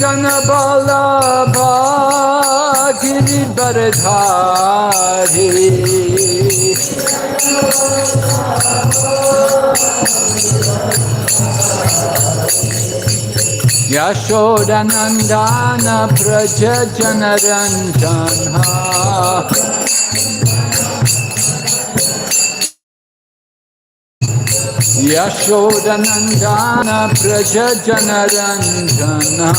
Janaballabha Girivardhari Yashodanandana Praja Janaranjana Yashodanandana Praja Janaranjana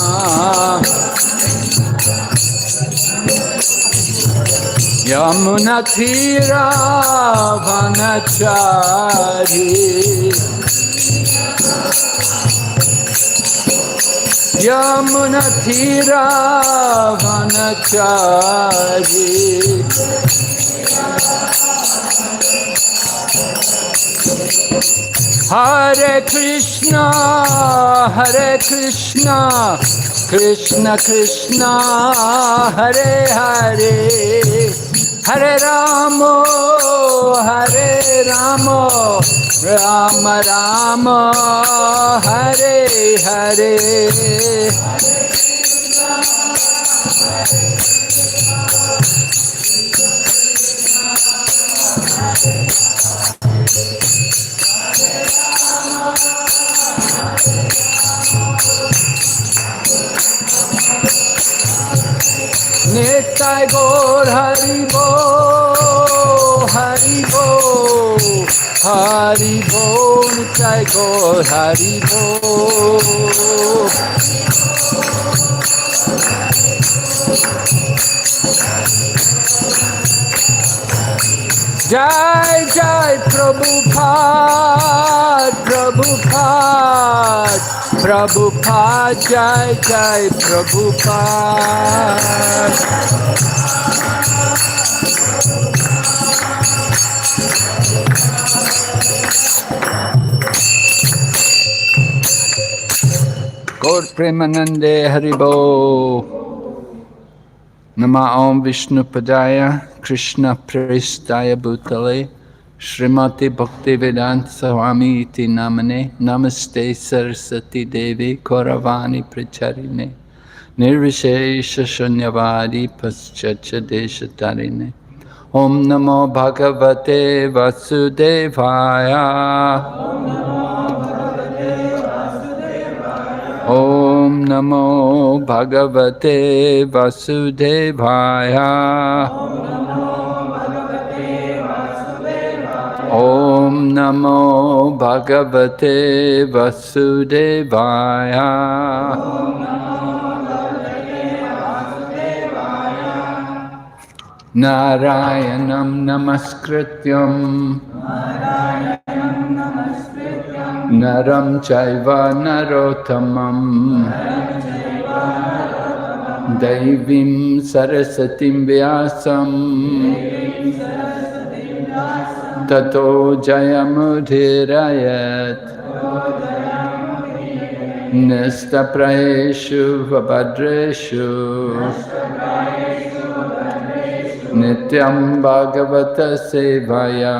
Yamunacharya Vanachari Yamunacharya Vanachari Hare Krishna, Krishna Krishna, Hare Hare, Hare Rama, Rama Rama, Hare Hare. Nitai Gaur Hari Bo, Hari Bo, Hari Bo, Nitai Gaur Hari Bo. Jai Jai Prabhupada, Prabhupada, Prabhupada, Jai Jai Prabhupada. Gaur Premanande Haribo. Nama Om Vishnu Padaya Krishna Prestaya Bhutale Srimati Bhakti Vedanta Swami iti namane Namaste Saraswati Devi Kauravani Pracharine Nirvishesha Shunyavadi Paschacha Deshatarine Om Namo Bhagavate Vasudevaya Om Namo Bhagavate Vasudevaya Om Namo Bhagavate Vasudevaya Narayanam Namaskrityam Naram Chaiva Narottamam Daivim Sarasatim Vyasam Tato Jayamudhirayat Nistapraeshu Vabhadreshu Nityam Bhagavata Sevaya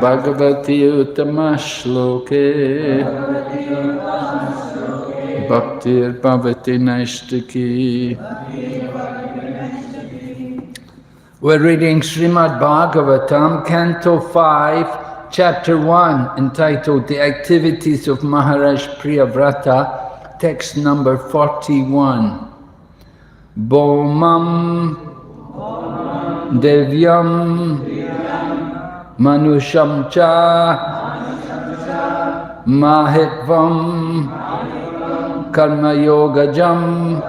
Bhagavati Uttama Shloke Bhaktir Bhavati Naishtaki. We're reading Srimad Bhagavatam, Canto 5, Chapter 1, entitled The Activities of Maharaj Priyavrata, text number 41. Bomam Devyam Manusham cha Mahitvam Karma Yogajam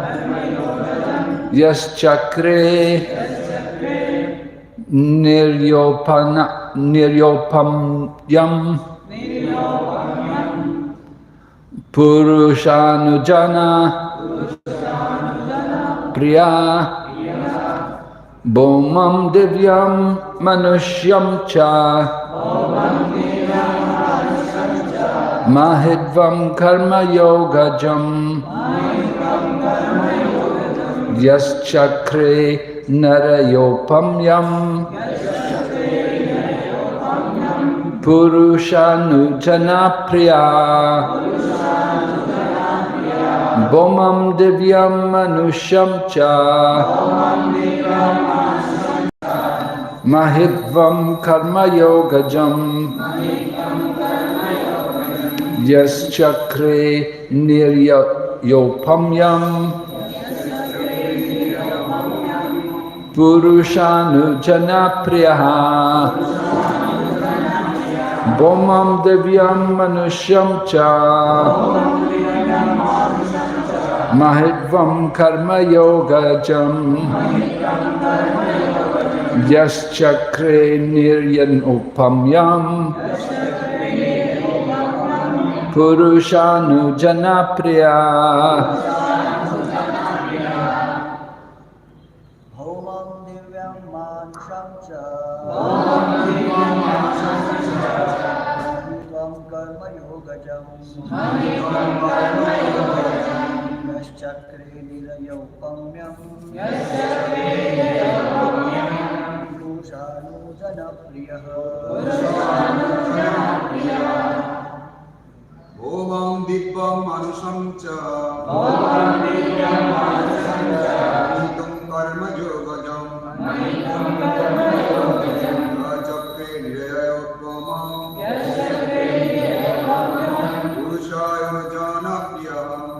Yaschakre Niryopamyam Purushanujana Priya Bomam Divyam Manushyam cha Mahidvam Karma Yogajam Yaschakre Narayopamyam Purushanujana Priya Bomam Divyam Manusham Cha Mahitvam Karma Yogajam Yas Chakre Niryopamyam Purushanu Priyaha Bomam Divyam Manusham Cha Mahitvam Karma Yogajam Yas Chakre Niryopamyam Purushanu Janapriya Bhomam Divyam Manusham Cha Mahitvam Karma Yogajam Yaschakre Nilayopamyam Purushanu Janapriyaha Omam Divyam Manusham Cha Mahitvam Karma Yogajam Yaschakre Nilayopamyam Purushanu Janapriyaha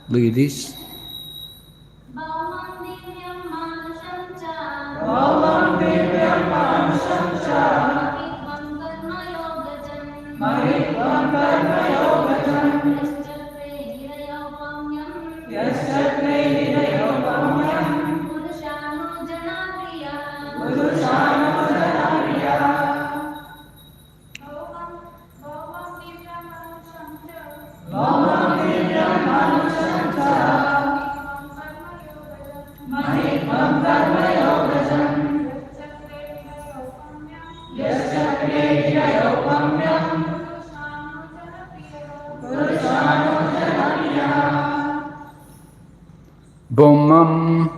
Ladies. Bomam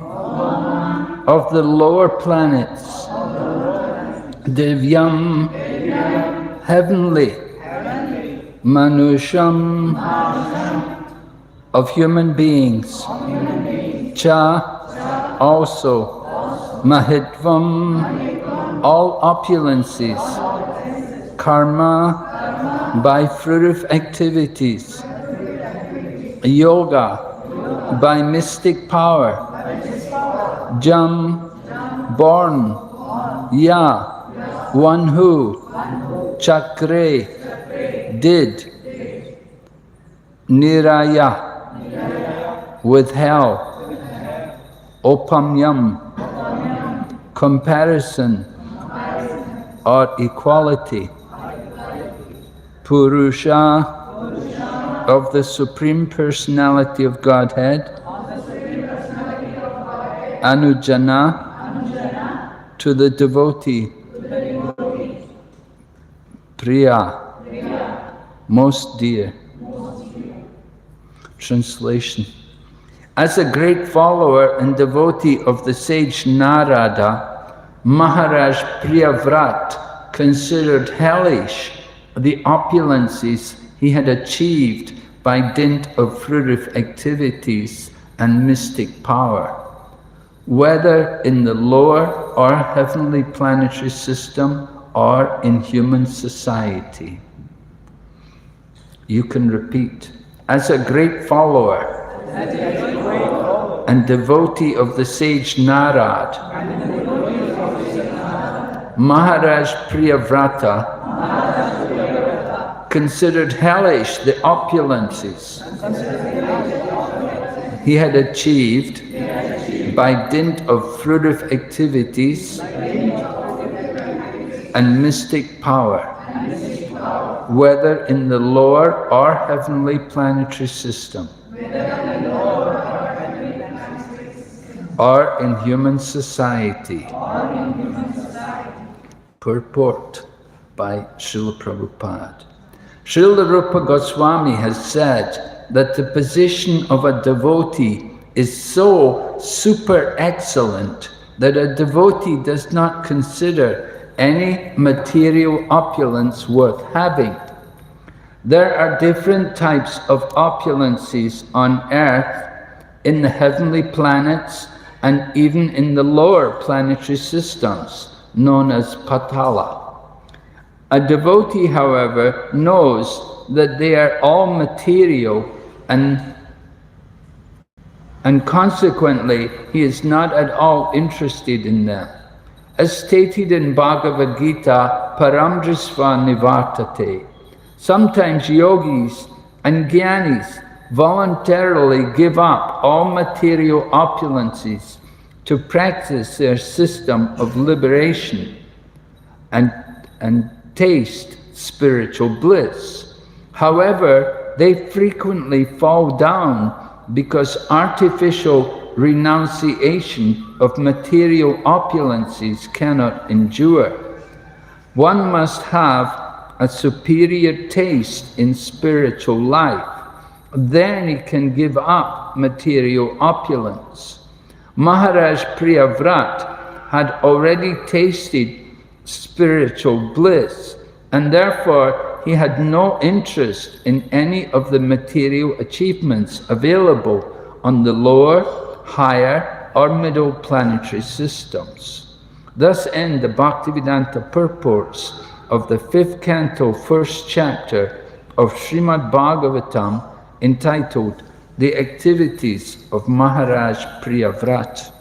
of the lower planets, Divyam, heavenly, Manusham, of human beings, Cha, also, Mahitvam, all opulences, Karma, by fruitive activities, Yoga, by mystic power, Jam, born, Ya, one who, Chakre, did, Niraya, withheld, Opamyam, comparison or equality, Purusha, of the Supreme Personality of Godhead, Anujana, to the devotee, Priya, most dear. Translation. As a great follower and devotee of the sage Narada, Maharaj Priyavrata considered hellish the opulences he had achieved by dint of fruitive activities and mystic power, whether in the lower or heavenly planetary system or in human society. You can repeat. As a great follower and devotee of the sage Narada, Maharaj Priyavrata considered hellish the opulences he had achieved by dint of fruitive activities and mystic power, whether in the lower or heavenly planetary system, or in human society. Purport by Srila Prabhupada. Srila Rupa Goswami has said that the position of a devotee is so super excellent that a devotee does not consider any material opulence worth having. There are different types of opulences on earth, in the heavenly planets, and even in the lower planetary systems, known as Patala. A devotee, however, knows that they are all material, and consequently he is not at all interested in them. As stated in Bhagavad Gita, Paramdrisva Nivartate, sometimes yogis and jnanis voluntarily give up all material opulences to practice their system of liberation and taste spiritual bliss. However, they frequently fall down because artificial renunciation of material opulences cannot endure. One must have a superior taste in spiritual life. Then he can give up material opulence. Maharaj Priyavrata had already tasted spiritual bliss, and therefore he had no interest in any of the material achievements available on the lower, higher, or middle planetary systems. Thus end the Bhaktivedanta purports of the 5th canto, 1st chapter of Srimad Bhagavatam, entitled The Activities of Maharaj Priyavrata.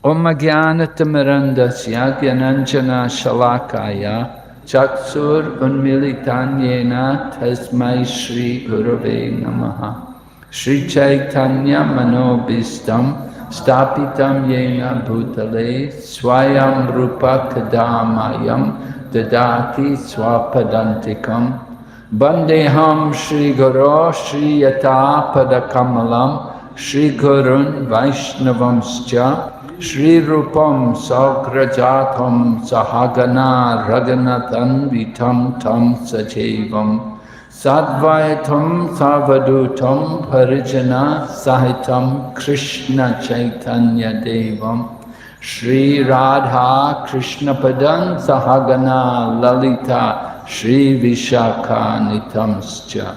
Omagyanata mirandasya gyananjana shalakaya chaksur unmilitanyena tasmai Shri Gurave Namaha. Shri Chaitanya manobhistam stapitam yena bhutale swayam rupa kadamayam dadati swapadantikam. Bandeham Shri Guru Shri Yata Padakamalam Shri Gurun Vaishnavamscha Shri Rupam Sagrajatam Sahagana Raganathan Vitam Tam Sajevam Sadvaitam Savadutam Parijana Sahitam Krishna Chaitanya Devam Shri Radha Krishna Padan Sahagana Lalita Shri Vishakha Nitamscha.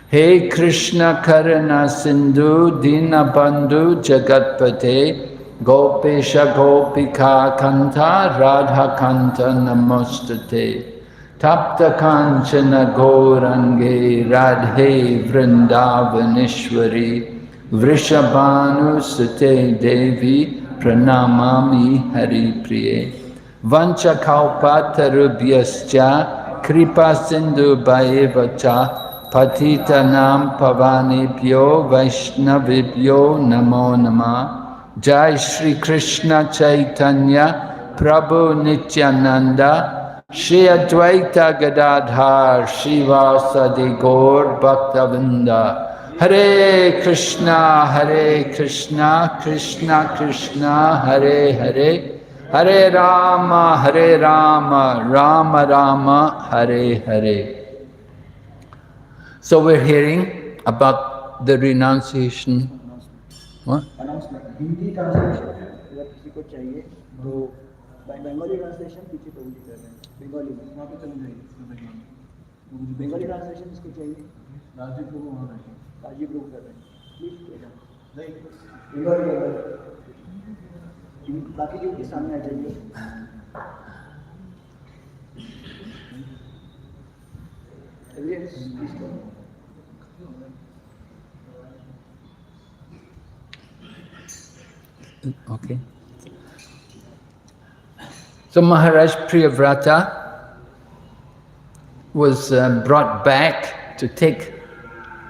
Hey Krishna Karana Sindhu Dina Bandhu Jagatpate Gopesha Gopika Kanta Radha Kanta Namostate Tapta Kanchana Gaurange Radhe Vrindavaneshwari Vrishabhanu Sute Devi Pranamami Hari Priye Vancha Kalpatarubhyascha Kripa Sindhu Bhaevacha Patitanam Pavanebhyo Vaishnavibhyo Namo Nama. Jai Shri Krishna Chaitanya Prabhu Nityananda Shri Advaita Gadadhar Shivasadi Gaur Bhaktavinda. Hare Krishna Krishna Krishna Hare Hare Hare Rama, Rama Rama, Hare Hare. So we're hearing about the renunciation. What? Hindi translation अगर किसी को चाहिए तो Bengali translation पीछे तो कर रहे हैं बंगाली में वहाँ पे चल जाएगी बंगाली ट्रांसलेशन इसको चाहिए राजीव लोग वहाँ बैठे राजीव लोग कर रहे हैं प्लीज बंगाली बाकी जो के सामने आ जाइए Okay. So Maharaj Priyavrata was brought back to take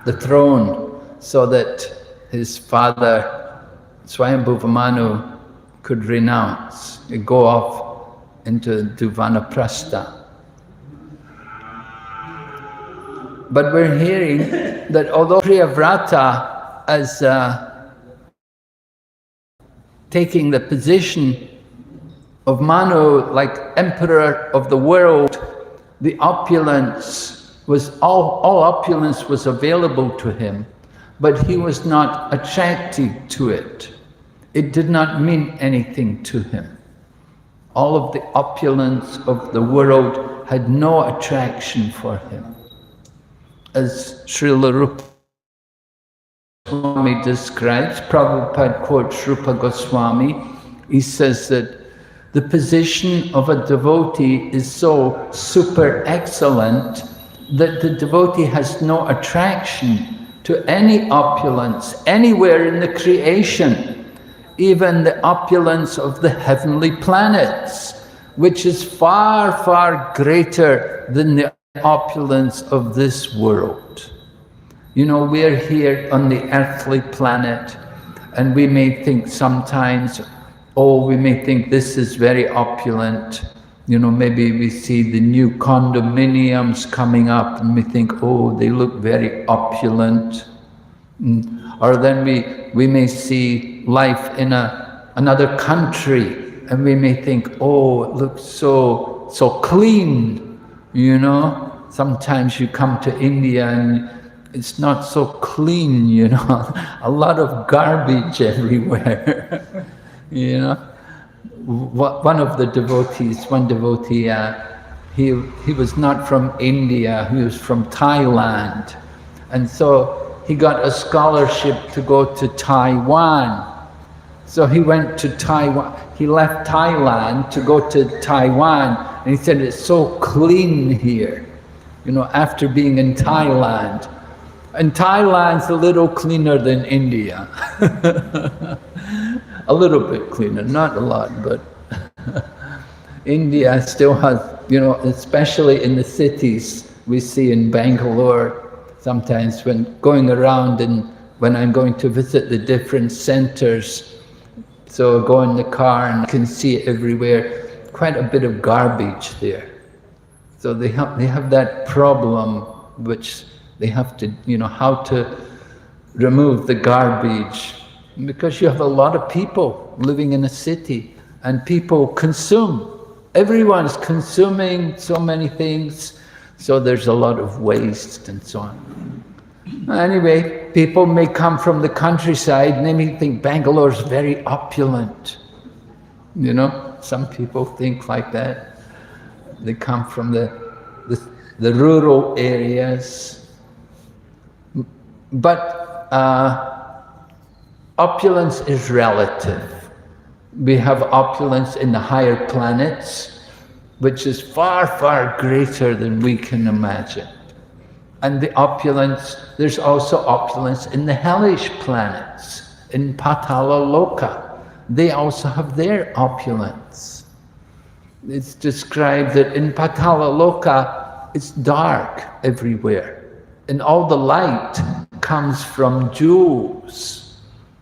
the throne so that his father, Swayambhuva Manu, could renounce, go off into Vanaprastha. But we're hearing that although Priyavrata, as taking the position of Manu, like emperor of the world, the opulence was, all opulence was available to him, but he was not attracted to it. It did not mean anything to him. All of the opulence of the world had no attraction for him. As Srila Rupa Goswami describes, Prabhupada quotes Rupa Goswami, he says that the position of a devotee is so super excellent that the devotee has no attraction to any opulence anywhere in the creation, even the opulence of the heavenly planets, which is far, far greater than the opulence of this world. You know, we're here on the earthly planet, and we may think sometimes, oh, we may think this is very opulent. You know, maybe we see the new condominiums coming up and we think, oh, they look very opulent. Or then we may see life in another country and we may think, oh, it looks so clean, you know. Sometimes you come to India and it's not so clean, you know, a lot of garbage everywhere. You know, one of the devotees, one devotee, he was not from India, he was from Thailand. And so he got a scholarship to go to Taiwan. So he went to Taiwan, he left Thailand to go to Taiwan, and he said, it's so clean here, you know, after being in Thailand. And Thailand's a little cleaner than India. A little bit cleaner, not a lot, but India still has, you know, especially in the cities, we see in Bangalore, sometimes when going around and when I'm going to visit the different centers, so I go in the car and I can see everywhere, quite a bit of garbage there. So they have that problem, which they have to, you know, how to remove the garbage. Because you have a lot of people living in a city and people consume. Everyone's consuming so many things, so there's a lot of waste and so on. Anyway, people may come from the countryside and they may think Bangalore's very opulent. You know, some people think like that. They come from the rural areas. But opulence is relative. We have opulence in the higher planets, which is far, far greater than we can imagine. And the opulence, there's also opulence in the hellish planets, in Patala Loka. They also have their opulence. It's described that in Patala Loka, it's dark everywhere. And all the light comes from jewels.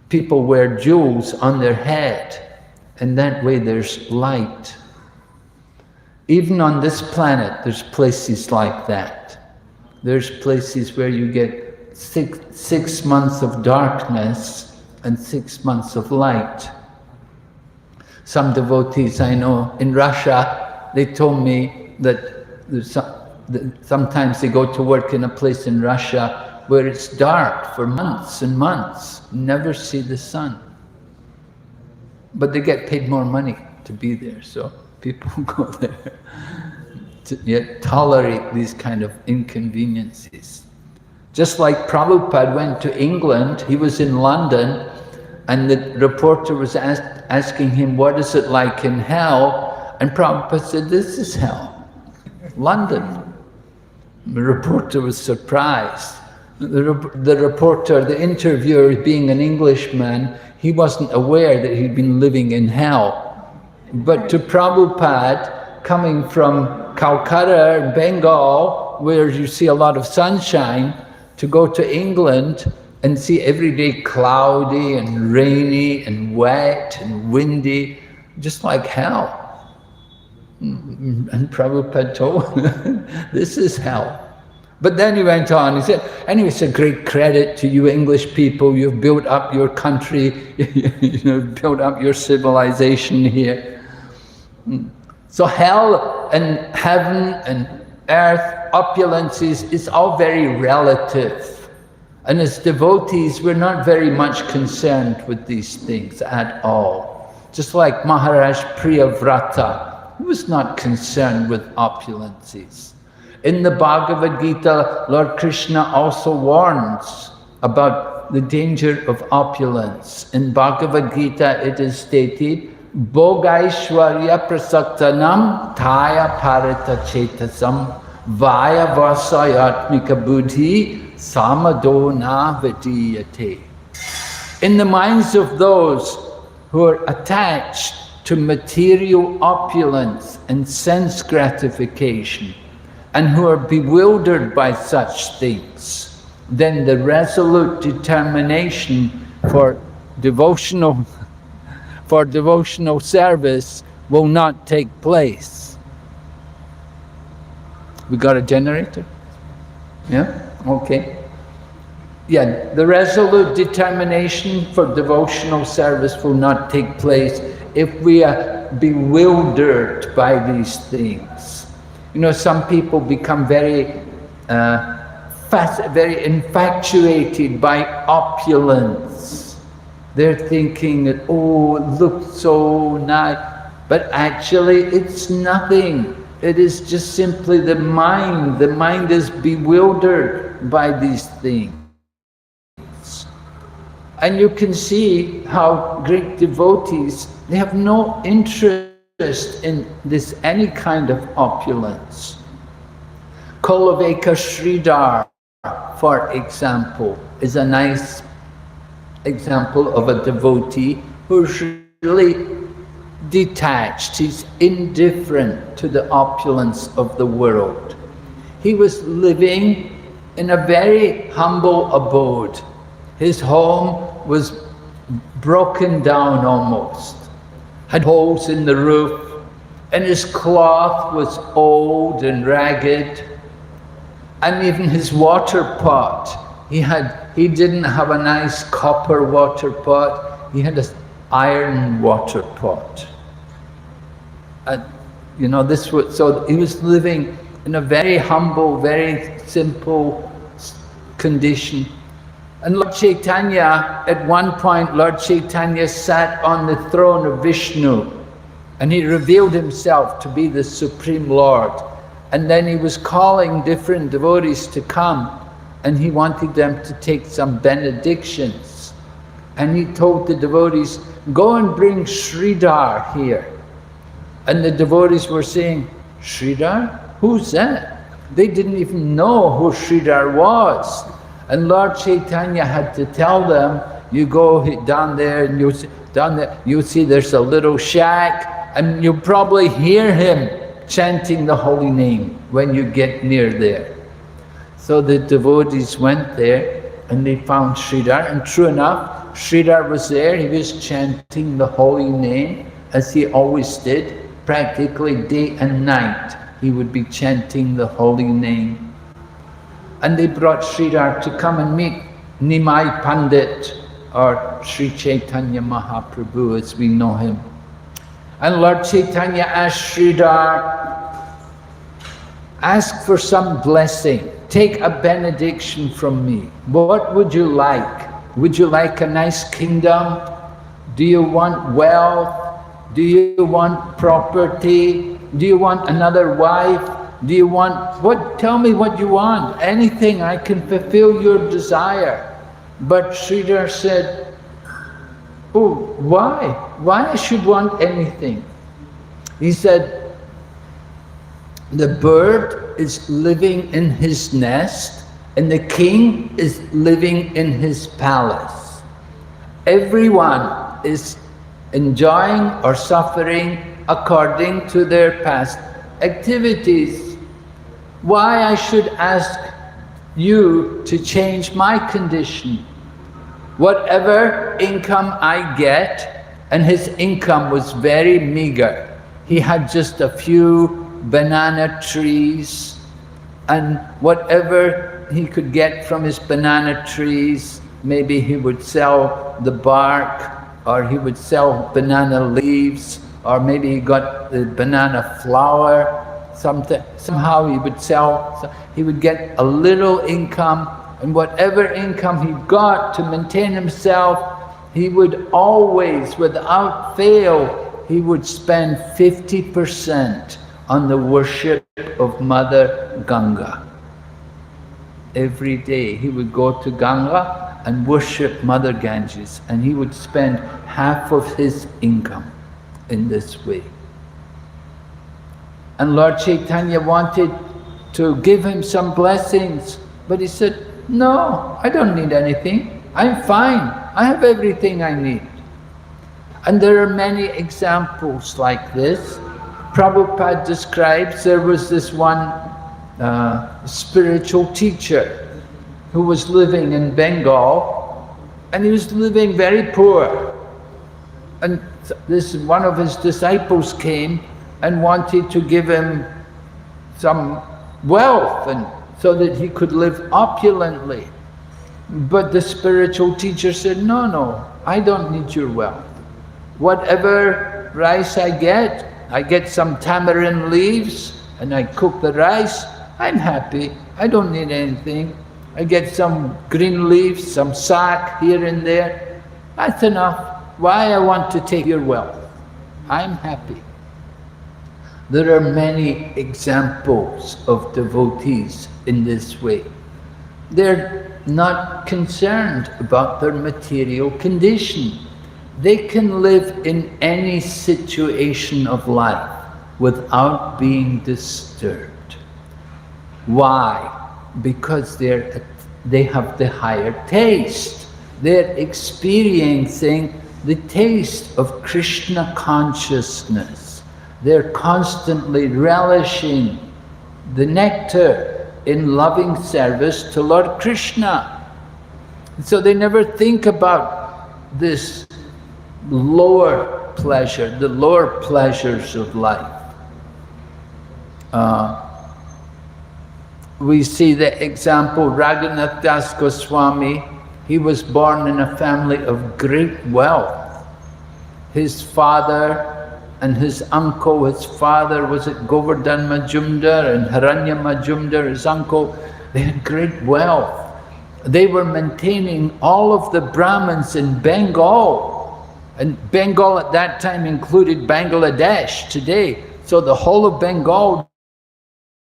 People wear jewels on their head, and that way there's light. Even on this planet, there's places like that. There's places where you get six months of darkness and 6 months of light. Some devotees I know in Russia, they told me that sometimes they go to work in a place in Russia where it's dark for months and months, never see the sun. But they get paid more money to be there, so people go there to yet tolerate these kind of inconveniences. Just like Prabhupada went to England, he was in London, and the reporter was asking him, what is it like in hell? And Prabhupada said, this is hell, London. The reporter was surprised. The reporter, the interviewer, being an Englishman, he wasn't aware that he'd been living in hell. But to Prabhupada, coming from Calcutta, Bengal, where you see a lot of sunshine, to go to England and see every day cloudy and rainy and wet and windy, just like hell. And Prabhupada told, this is hell. But then he went on, he said, anyway, it's a great credit to you English people, you've built up your country, built up your civilization here. So hell and heaven and earth, opulences, is all very relative. And as devotees, we're not very much concerned with these things at all. Just like Maharaj Priyavrata, he was not concerned with opulences. In the Bhagavad Gita, Lord Krishna also warns about the danger of opulence. In Bhagavad Gita, it is stated, Bhogaishwarya prasaktanam taya parita chetasam vaya vasayatmika buddhi samadona vidiyate. In the minds of those who are attached to material opulence and sense gratification, and who are bewildered by such things, then the resolute determination for devotional service will not take place. We got a generator? Yeah? Okay. Yeah, the resolute determination for devotional service will not take place if we are bewildered by these things. Some people become very infatuated by opulence. They're thinking that, oh, it looks so nice, but actually it's nothing. It is just simply the mind. The mind is bewildered by these things. And you can see how great devotees, they have no interest in this any kind of opulence. Kolaveka Sridhar, for example, is a nice example of a devotee who's really detached. He's indifferent to the opulence of the world. He was living in a very humble abode. His home was broken down almost, had holes in the roof, and his cloth was old and ragged, and even his water pot, he didn't have a nice copper water pot, he had an iron water pot. And so he was living in a very humble, very simple condition. And Lord Chaitanya, at one point, Lord Chaitanya sat on the throne of Vishnu, and he revealed himself to be the Supreme Lord. And then he was calling different devotees to come, and he wanted them to take some benedictions. And he told the devotees, go and bring Sridhar here. And the devotees were saying, Sridhar? Who's that? They didn't even know who Sridhar was. And Lord Chaitanya had to tell them, you go down there and you'll see there's a little shack, and you'll probably hear him chanting the holy name when you get near there. So the devotees went there and they found Sridhar, and true enough, Sridhar was there. He was chanting the holy name as he always did, practically day and night. He would be chanting the holy name. And they brought Sridhar to come and meet Nimai Pandit, or Sri Chaitanya Mahaprabhu as we know him. And Lord Chaitanya asked Sridhar, ask for some blessing, take a benediction from me. What would you like? Would you like a nice kingdom? Do you want wealth? Do you want property? Do you want another wife? Do you want, what? Tell me what you want. Anything, I can fulfill your desire. But Sridhar said, oh, why? Why I should want anything? He said, the bird is living in his nest, and the king is living in his palace. Everyone is enjoying or suffering according to their past activities. why I should ask you to change my condition. Whatever income I get, and his income was very meager. He had just a few banana trees, and whatever he could get from his banana trees, maybe he would sell the bark, or he would sell banana leaves, or maybe he got the banana flour, somehow he would sell, he would get a little income, and whatever income he got to maintain himself, he would always, without fail, he would spend 50% on the worship of Mother Ganga. Every day he would go to Ganga and worship Mother Ganges, and he would spend half of his income in this way. And Lord Chaitanya wanted to give him some blessings, but he said, no, I don't need anything. I'm fine. I have everything I need. And there are many examples like this. Prabhupada describes there was this one spiritual teacher who was living in Bengal, and he was living very poor. And one of his disciples came and wanted to give him some wealth, and so that he could live opulently. But the spiritual teacher said, no, I don't need your wealth. Whatever rice I get some tamarind leaves, and I cook the rice, I'm happy. I don't need anything. I get some green leaves, some sack here and there. That's enough. Why I want to take your wealth? I'm happy. There are many examples of devotees in this way. They're not concerned about their material condition. They can live in any situation of life without being disturbed. Why? Because they have the higher taste. They're experiencing the taste of Krishna consciousness. They're constantly relishing the nectar in loving service to Lord Krishna. So they never think about this lower pleasure, the lower pleasures of life. We see the example, Raghunath Das Goswami. He was born in a family of great wealth. His father and his uncle, his father was at Govardhan Majumdar, and Haranya Majumdar, his uncle, they had great wealth. They were maintaining all of the Brahmins in Bengal. And Bengal at that time included Bangladesh today. So the whole of Bengal,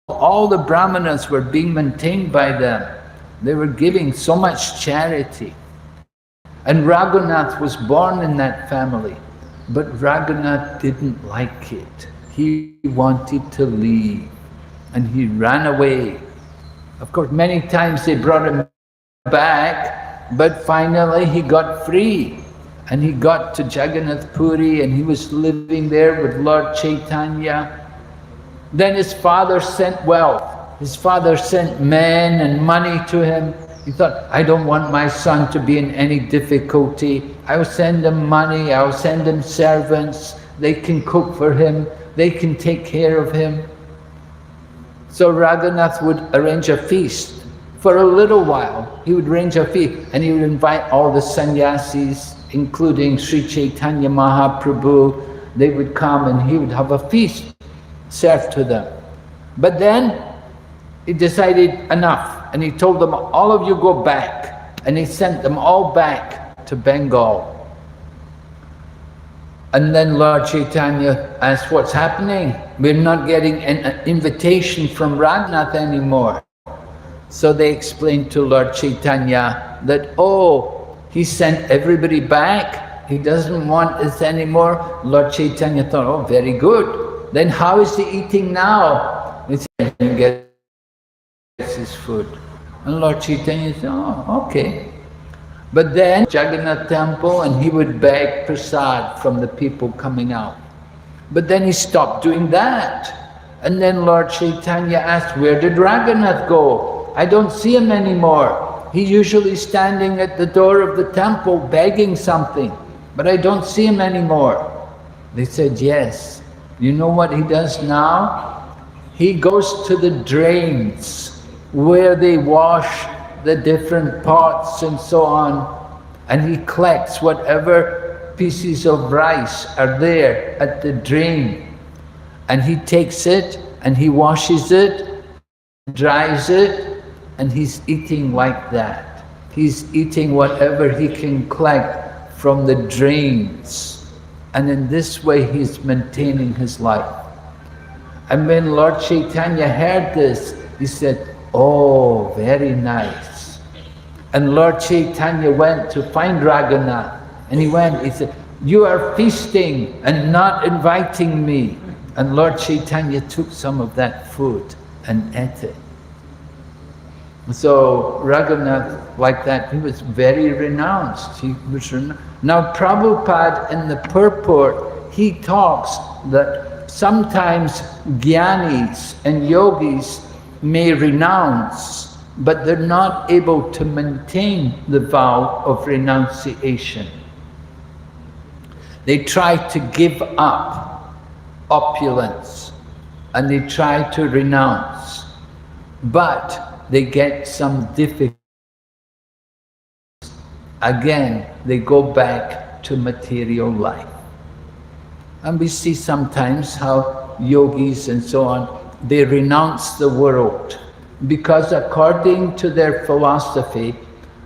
all the Brahmanas were being maintained by them. They were giving so much charity. And Raghunath was born in that family. But Raghunath didn't like it. He wanted to leave, and he ran away. Of course, many times they brought him back, but finally he got free. And he got to Jagannath Puri, and he was living there with Lord Chaitanya. Then his father sent wealth. His father sent men and money to him. He thought, I don't want my son to be in any difficulty. I'll send him money, I'll send him servants. They can cook for him, they can take care of him. So Raghunath would arrange a feast. For a little while, he would arrange a feast, and he would invite all the sannyasis, including Sri Chaitanya Mahaprabhu. They would come and he would have a feast served to them. But then he decided enough, and he told them, all of you go back. And he sent them all back to Bengal. And then Lord Chaitanya asked, what's happening? We're not getting an invitation from Raghunath anymore. So they explained to Lord Chaitanya that, oh, he sent everybody back. He doesn't want us anymore. Lord Chaitanya thought, oh, very good. Then how is he eating now? He said, he gets his food. And Lord Chaitanya said, oh, okay. But then Jagannath temple, and he would beg prasad from the people coming out. But then he stopped doing that. And then Lord Chaitanya asked, where did Raghunath go? I don't see him anymore. He's usually standing at the door of the temple begging something, but I don't see him anymore. They said, yes. You know what he does now? He goes to the drains where they wash the different pots and so on, and he collects whatever pieces of rice are there at the drain. And he takes it and he washes it, dries it, and he's eating like that. He's eating whatever he can collect from the drains. And in this way he's maintaining his life. And when Lord Chaitanya heard this, he said, oh, very nice. And Lord Chaitanya went to find Raghunath. And he said, you are feasting and not inviting me. And Lord Chaitanya took some of that food and ate it. So Raghunath, like that, he was very renounced. Now Prabhupada in the purport, he talks that sometimes jnanis and yogis may renounce, but they're not able to maintain the vow of renunciation. They try to give up opulence, and they try to renounce, but they get some difficulties. Again, they go back to material life. And we see sometimes how yogis and so on, they renounce the world, because according to their philosophy,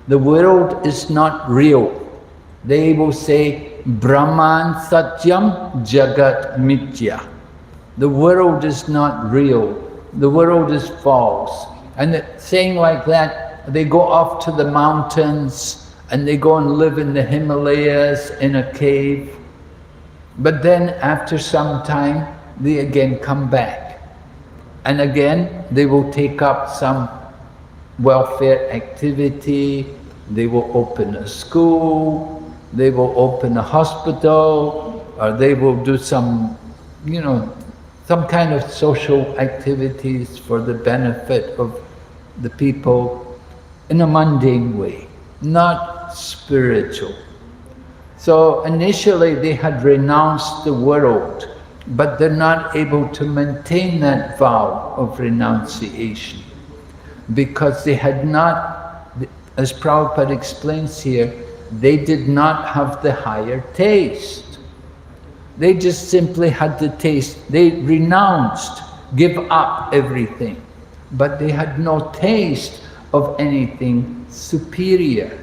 the world is not real. They will say, Brahman Satyam Jagat Mithya. The world is not real. The world is false. And saying like that, they go off to the mountains and they go and live in the Himalayas in a cave. But then after some time, they again come back. And again, they will take up some welfare activity. They will open a school. They will open a hospital, or they will do some, some kind of social activities for the benefit of the people in a mundane way, not spiritual. So initially they had renounced the world, but they're not able to maintain that vow of renunciation because they had not, as Prabhupada explains here, they did not have the higher taste. They just simply had the taste. They renounced, give up everything, but they had no taste of anything superior.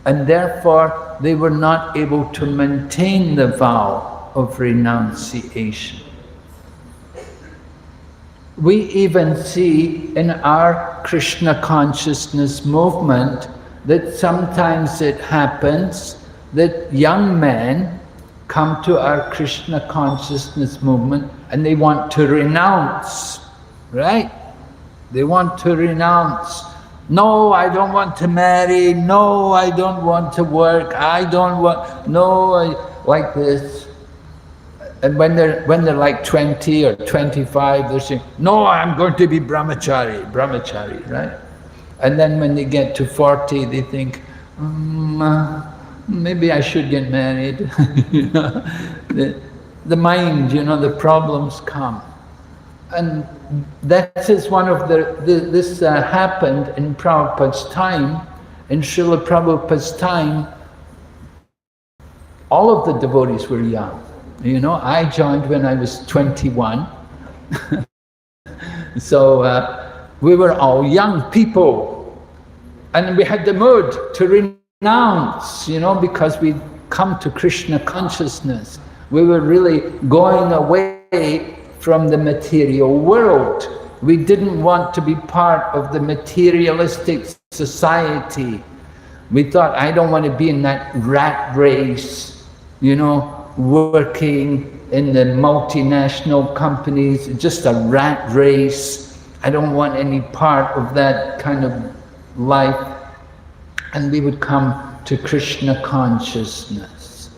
And therefore, they were not able to maintain the vow of renunciation. We even see in our Krishna consciousness movement that sometimes it happens that young men come to our Krishna consciousness movement and they want to renounce, right? They want to renounce. No, I don't want to marry. No, I don't want to work. I don't want, like this. And when they're like 20 or 25, they're saying, no, I'm going to be brahmachari, right? And then when they get to 40, they think, maybe I should get married. The mind, the problems come. And that is one of this happened in Prabhupada's time. In Srila Prabhupada's time, all of the devotees were young. I joined when I was 21. So we were all young people. And we had the mood to renounce, because we'd come to Krishna consciousness. We were really going away from the material world. We didn't want to be part of the materialistic society. We thought, I don't want to be in that rat race, working in the multinational companies, just a rat race. I don't want any part of that kind of life. And we would come to Krishna consciousness.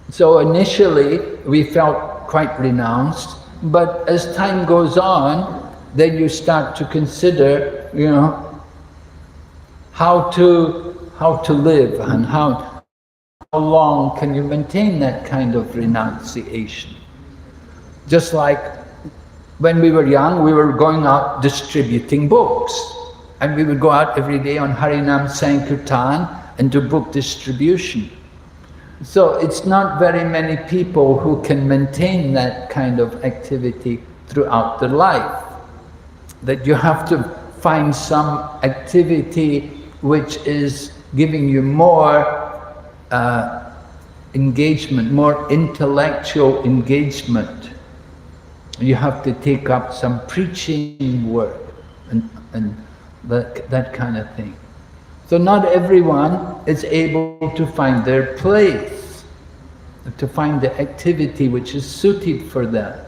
So initially we felt quite renounced, But as time goes on, then you start to consider, how to live and how long can you maintain that kind of renunciation. Just like when we were young, we were going out distributing books, and we would go out every day on Harinam Sankirtan and do book distribution. So it's not very many people who can maintain that kind of activity throughout their life. That you have to find some activity which is giving you more engagement, more intellectual engagement. You have to take up some preaching work and that kind of thing. So not everyone is able to find their place, to find the activity which is suited for them.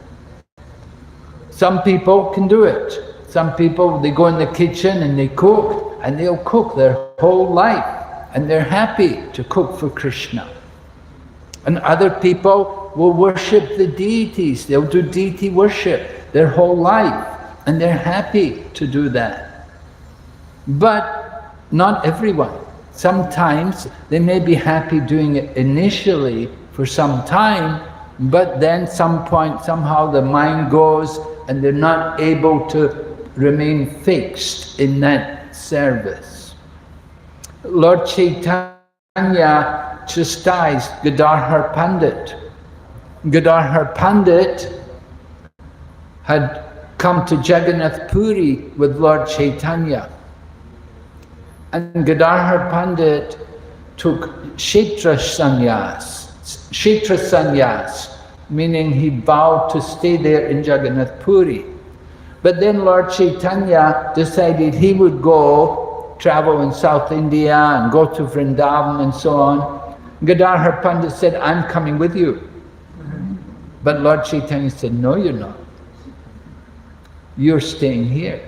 Some people can do it. Some people, they go in the kitchen and they cook, and they'll cook their whole life, and they're happy to cook for Krishna. And other people will worship the deities. They'll do deity worship their whole life, and they're happy to do that. But not everyone. Sometimes they may be happy doing it initially for some time, but then some point somehow the mind goes and they're not able to remain fixed in that service. Lord Chaitanya chastised Gadadhar Pandit. Gadadhar Pandit had come to Jagannath Puri with Lord Chaitanya. And Gadadhar Pandit took Kshetra sannyas, meaning he vowed to stay there in Jagannath Puri. But then Lord Chaitanya decided he would travel in South India and go to Vrindavan and so on. Gadadhar Pandit said, I'm coming with you. But Lord Chaitanya said, no, you're not. You're staying here.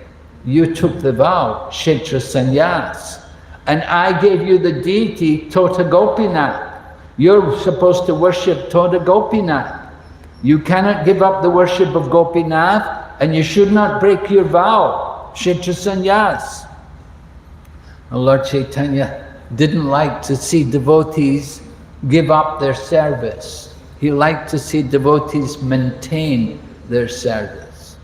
You took the vow, Kshetra sannyas. And I gave you the deity, Tota Gopinath. You're supposed to worship Tota Gopinath. You cannot give up the worship of Gopinath, and you should not break your vow, Kshetra sannyas. Lord Chaitanya didn't like to see devotees give up their service. He liked to see devotees maintain their service.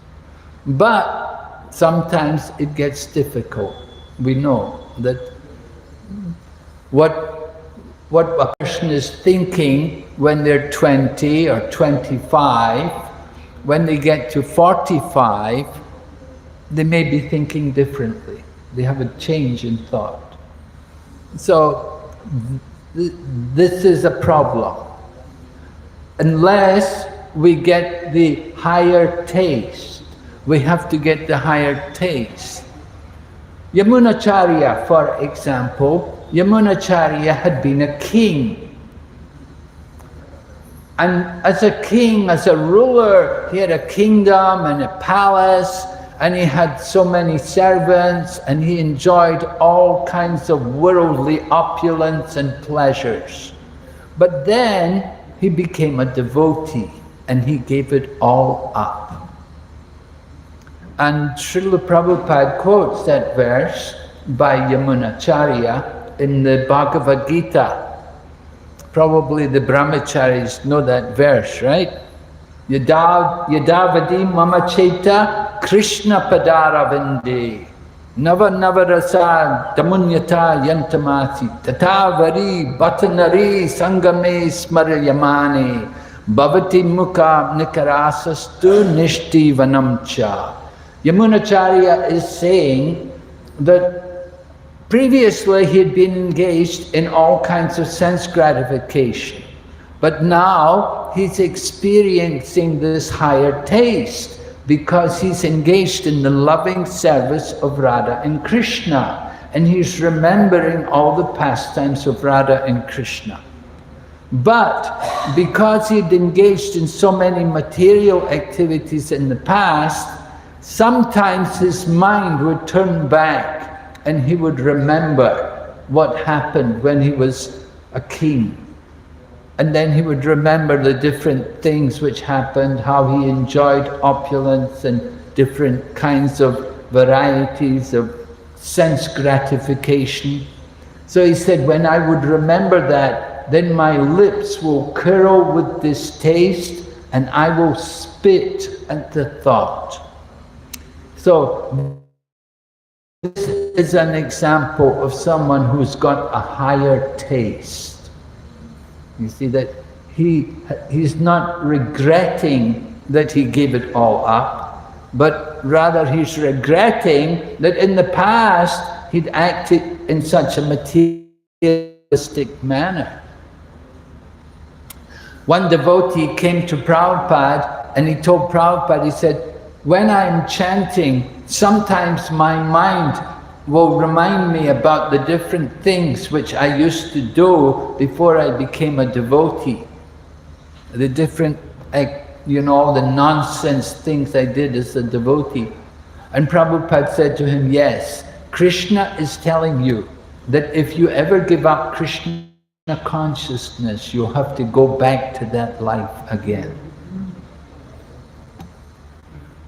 But sometimes it gets difficult. We know that what a person is thinking when they're 20 or 25, when they get to 45, they may be thinking differently. They have a change in thought. So this is a problem. Unless we get the higher taste, we have to get the higher taste. Yamunacharya, for example, Yamunacharya had been a king. And as a king, as a ruler, he had a kingdom and a palace, and he had so many servants, and he enjoyed all kinds of worldly opulence and pleasures. But then he became a devotee, and he gave it all up. And Srila Prabhupada quotes that verse by Yamunacharya in the Bhagavad Gita. Probably the brahmacharis know that verse, right? Yadavadi mama cheta Krishna padaravinde nava navarasa damunyata yantamati tatavari batanari sangame smarayamane bhavati mukha nikarasastu nishti vanamcha. Yamunacharya is saying that previously he had been engaged in all kinds of sense gratification, but now he's experiencing this higher taste because he's engaged in the loving service of Radha and Krishna, and he's remembering all the pastimes of Radha and Krishna. But because he'd engaged in so many material activities in the past, sometimes his mind would turn back and he would remember what happened when he was a king. And then he would remember the different things which happened, how he enjoyed opulence and different kinds of varieties of sense gratification. So he said, when I would remember that, then my lips will curl with distaste and I will spit at the thought. So this is an example of someone who's got a higher taste. You see that he's not regretting that he gave it all up, but rather he's regretting that in the past he'd acted in such a materialistic manner. One devotee came to Prabhupada and he told Prabhupada, he said, when I'm chanting, sometimes my mind will remind me about the different things which I used to do before I became a devotee. The different, the nonsense things I did as a devotee. And Prabhupada said to him, yes, Krishna is telling you that if you ever give up Krishna consciousness, you'll have to go back to that life again.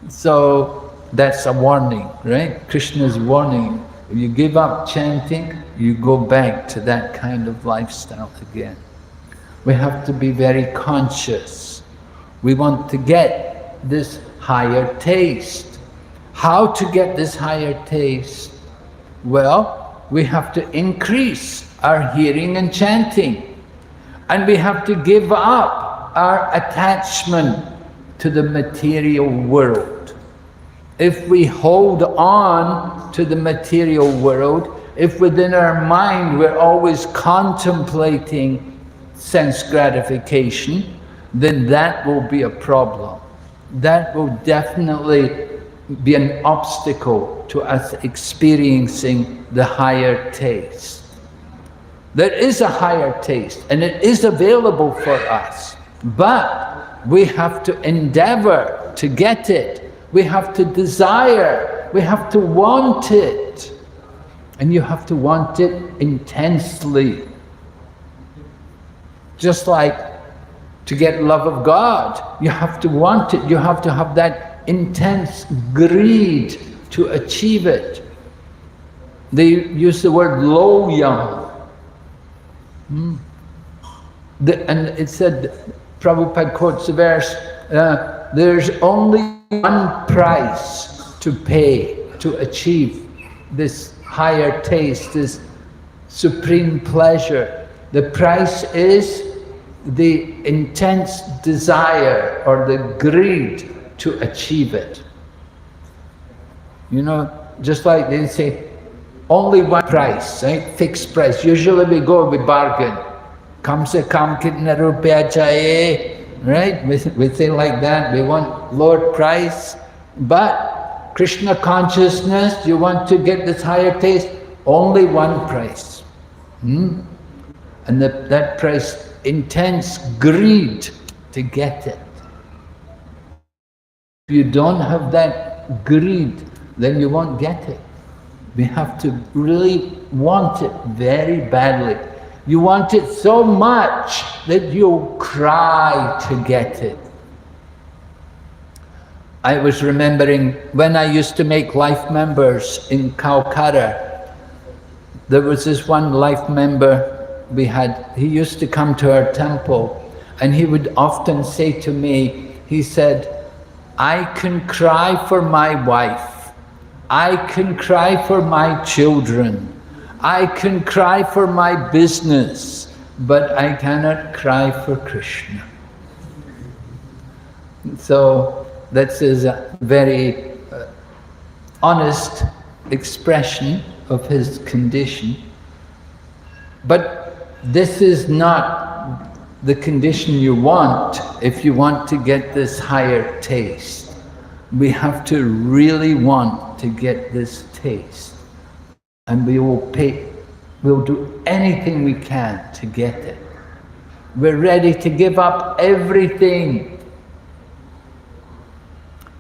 So that's a warning, right? Krishna's warning. If you give up chanting, you go back to that kind of lifestyle again. We have to be very conscious. We want to get this higher taste. How to get this higher taste? Well, we have to increase our hearing and chanting. And we have to give up our attachment to the material world. If we hold on to the material world, if within our mind we're always contemplating sense gratification, then that will be a problem. That will definitely be an obstacle to us experiencing the higher taste. There is a higher taste and it is available for us, but we have to endeavor to get it. We have to desire, we have to want it. And you have to want it intensely. Just like to get love of God, you have to want it, you have to have that intense greed to achieve it. They use the word loyang. And it said, Prabhupada quotes the verse, there's only one price to pay to achieve this higher taste, this supreme pleasure. The price is the intense desire or the greed to achieve it. Just like they say, only one price, right? Fixed price. Usually we go with bargain. Kam se kam kitna rupaya chahiye. Right? We think like that, we want lower price, but Krishna consciousness, you want to get this higher taste, only one price. And that price, intense greed to get it. If you don't have that greed, then you won't get it. We have to really want it very badly. You want it so much that you'll cry to get it. I was remembering when I used to make life members in Calcutta, there was this one life member we had, he used to come to our temple and he would often say to me, he said, I can cry for my wife, I can cry for my children, I can cry for my business, but I cannot cry for Krishna. So that's a very honest expression of his condition. But this is not the condition you want if you want to get this higher taste. We have to really want to get this taste. And we'll do anything we can to get it. We're ready to give up everything.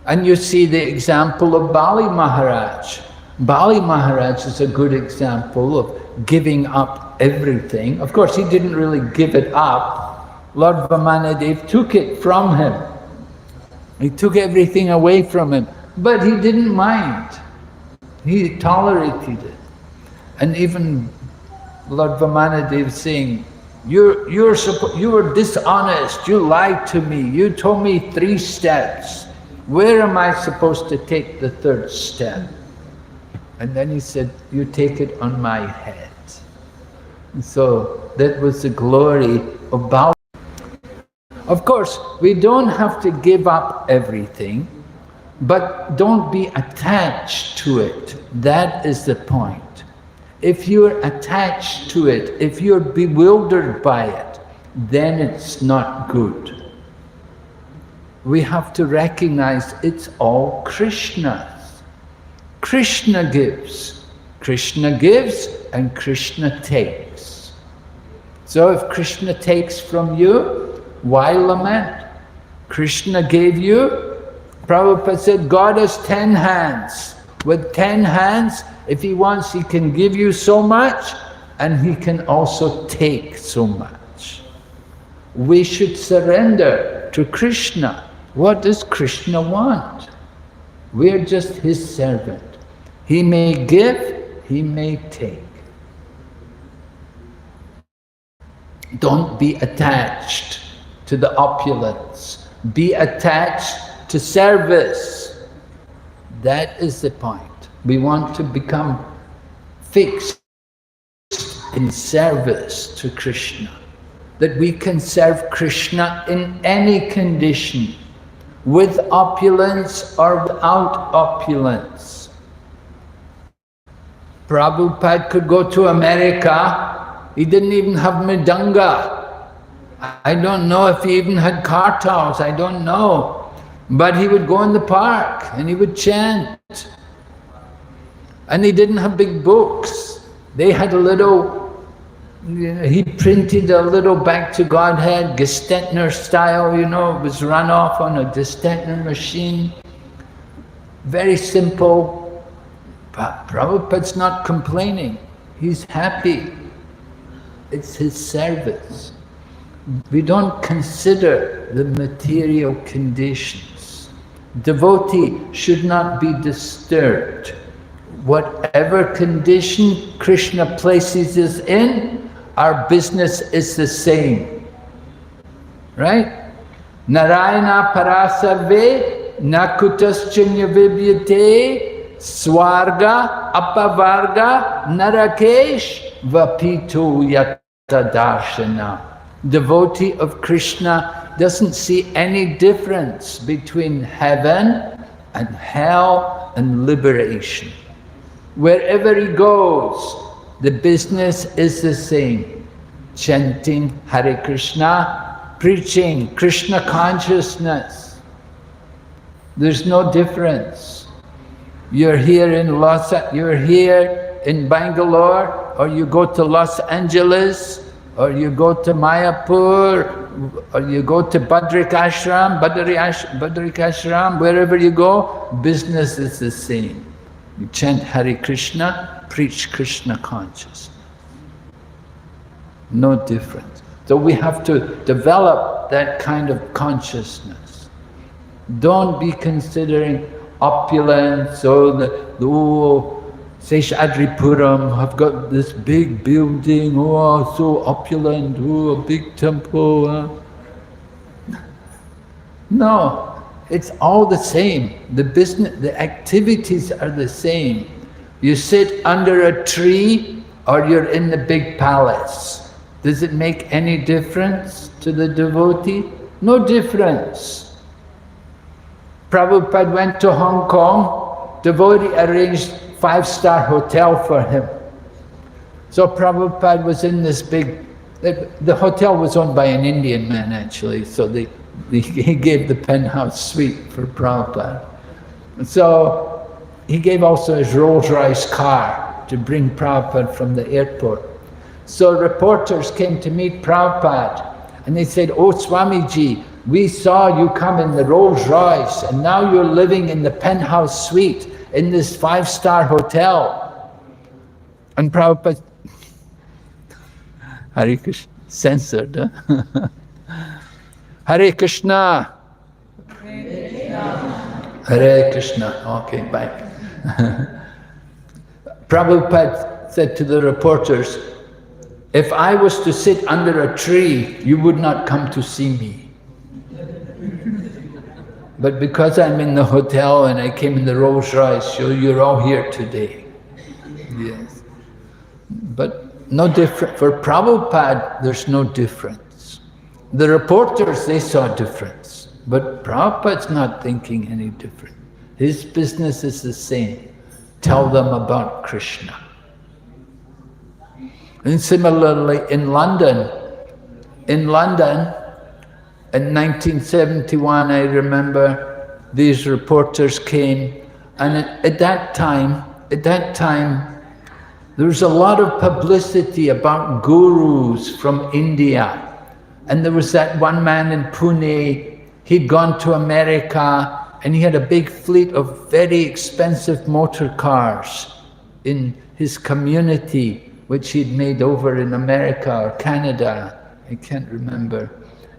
And you see the example of Bali Maharaj. Bali Maharaj is a good example of giving up everything. Of course, he didn't really give it up, Lord Vamanadev took it from him. He took everything away from him, but he didn't mind. He tolerated it. And even Lord Vamanadev saying, you were dishonest, you lied to me, you told me 3 steps. Where am I supposed to take the 3rd step? And then he said, you take it on my head. And so that was the glory of Bhakti. Of course, we don't have to give up everything, but don't be attached to it. That is the point. If you're attached to it, if you're bewildered by it, then it's not good. We have to recognize it's all Krishna's. Krishna gives and Krishna takes. So if Krishna takes from you, why lament? Krishna gave you. Prabhupada said, God has 10 hands. With 10 hands, if he wants, he can give you so much, and he can also take so much. We should surrender to Krishna. What does Krishna want? We're just his servant. He may give, he may take. Don't be attached to the opulence. Be attached to service. That is the point. We want to become fixed in service to Krishna. That we can serve Krishna in any condition, with opulence or without opulence. Prabhupada could go to America, he didn't even have mridanga. I don't know if he even had kartals, I don't know. But he would go in the park and he would chant. And he didn't have big books. They had a little, he printed a little Back to Godhead, Gestetner style, it was run off on a Gestetner machine. Very simple. But Prabhupada's not complaining. He's happy. It's his service. We don't consider the material conditions. Devotee should not be disturbed. Whatever condition Krishna places us in, our business is the same. Right? Narayana parasarve nakutaschinya vibyate swarga apavarga narakesh vapito yata darshana. Devotee of Krishna doesn't see any difference between heaven and hell and liberation. Wherever he goes, the business is the same. Chanting Hare Krishna, preaching Krishna consciousness. There's no difference. You're here in Bangalore, or you go to Los Angeles, or you go to Mayapur, or you go to Badrikashram, wherever you go, business is the same. You chant Hare Krishna, preach Krishna consciousness. No difference. So we have to develop that kind of consciousness. Don't be considering opulence, Seshadripuram, I've got this big building, so opulent, a big temple. No. It's all the same. The business, the activities are the same. You sit under a tree or you're in the big palace. Does it make any difference to the devotee? No difference. Prabhupada went to Hong Kong. Devotee arranged 5-star hotel for him. So Prabhupada was in this big, the hotel was owned by an Indian man actually, so he gave the penthouse suite for Prabhupada. So he gave also his Rolls-Royce car to bring Prabhupada from the airport. So reporters came to meet Prabhupada and they said, "Oh Swamiji, we saw you come in the Rolls-Royce and now you're living in the penthouse suite in this 5-star hotel." And Prabhupada, Hare Krishna, censored, huh? Hare Krishna. Hare Krishna. Okay, bye. Prabhupada said to the reporters, if I was to sit under a tree, you would not come to see me. But because I'm in the hotel and I came in the Rolls Royce, so you're all here today. Yes. But no different. For Prabhupada, there's no difference. The reporters, they saw difference. But Prabhupada's not thinking any different. His business is the same. Tell them about Krishna. And similarly, in London, in 1971, I remember these reporters came, and at that time, there was a lot of publicity about gurus from India. And there was that one man in Pune, he'd gone to America, and he had a big fleet of very expensive motor cars in his community, which he'd made over in America or Canada, I can't remember.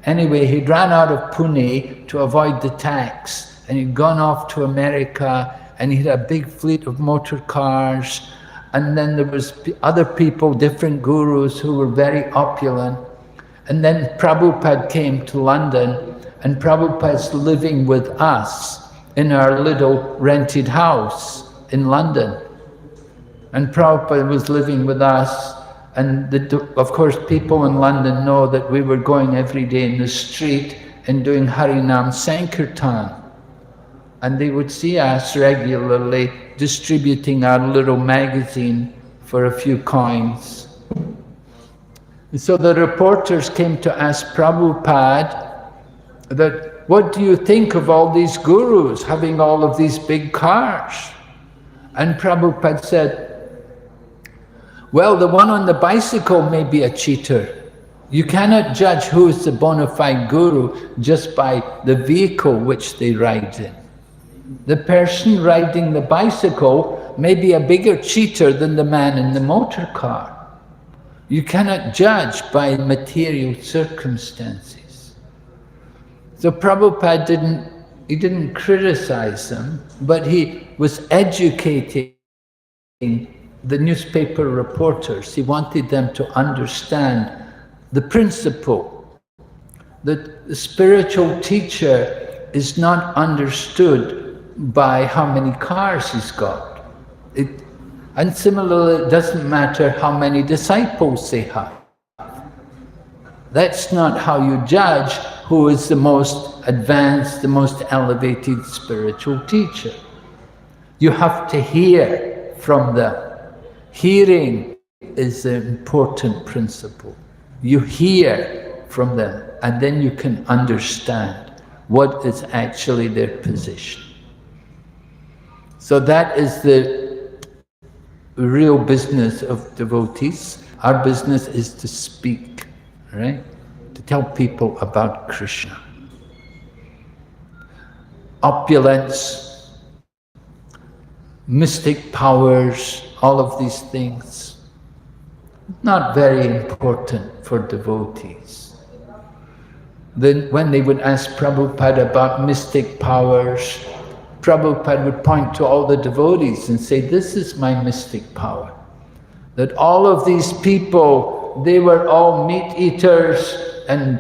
Anyway, he'd ran out of Pune to avoid the tax, and he'd gone off to America, and he had a big fleet of motor cars, and then there was other people, different gurus who were very opulent. And then Prabhupada came to London, and Prabhupada's living with us in our little rented house in London. And Prabhupada was living with us, and of course people in London know that we were going every day in the street and doing Harinam Sankirtan. And they would see us regularly distributing our little magazine for a few coins. And so the reporters came to ask Prabhupada that, what do you think of all these gurus having all of these big cars? And Prabhupada said, well, the one on the bicycle may be a cheater. You cannot judge who is the bona fide guru just by the vehicle which they ride in. The person riding the bicycle may be a bigger cheater than the man in the motor car. You cannot judge by material circumstances. So Prabhupada didn't criticize them, but he was educating the newspaper reporters. He wanted them to understand the principle that the spiritual teacher is not understood by how many cars he's got. And similarly, it doesn't matter how many disciples they have. That's not how you judge who is the most advanced, the most elevated spiritual teacher. You have to hear from them. Hearing is the important principle. You hear from them, and then you can understand what is actually their position. So that is the real business of devotees. Our business is to speak, right? To tell people about Krishna. Opulence, mystic powers, all of these things, not very important for devotees. Then when they would ask Prabhupada about mystic powers, Prabhupada would point to all the devotees and say, this is my mystic power. That all of these people, they were all meat eaters and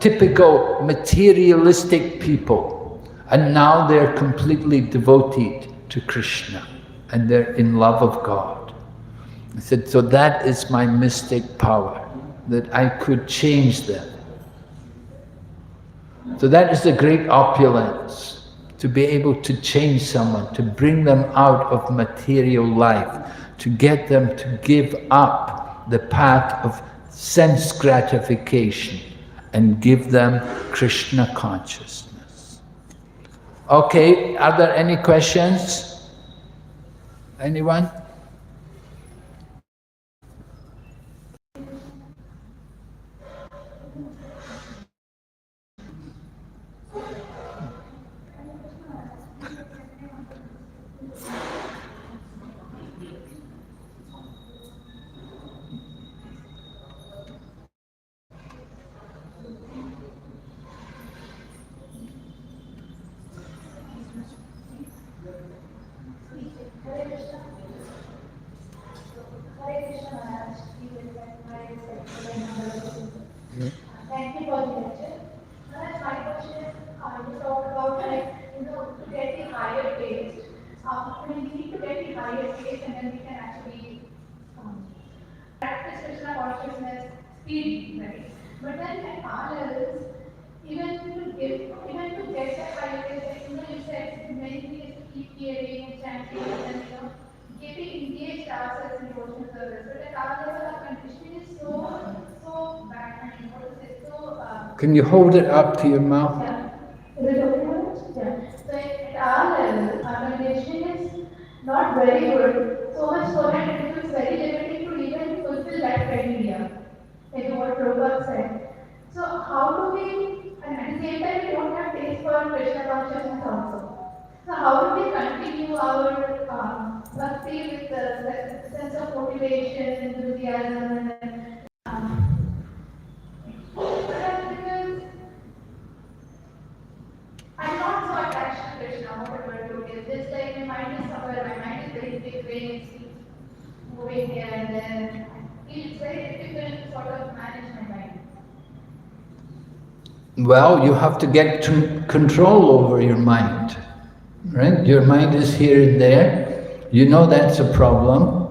typical materialistic people. And now they're completely devoted to Krishna and they're in love of God. I said, so that is my mystic power, that I could change them. So that is the great opulence, to be able to change someone, to bring them out of material life, to get them to give up the path of sense gratification and give them Krishna consciousness. Okay, are there any questions? Anyone? Can you hold it up to your mouth? Yeah. Is it okay, Maharaj? Yeah. So at our level, our conditioning is not very good, so much so that it becomes very limiting to even fulfill that criteria, like what Prabhupada said. So how do we, and at the same time we don't have taste for Krishna consciousness also. So how do we continue our bhakti with the sense of motivation, enthusiasm, and because I'm not so attached to Krishna, whatever it is. Just like my mind is somewhere, my mind is very big waves, moving here and there. It's very difficult to sort of manage my mind. Well, you have to get control over your mind, right? Your mind is here and there. You know that's a problem.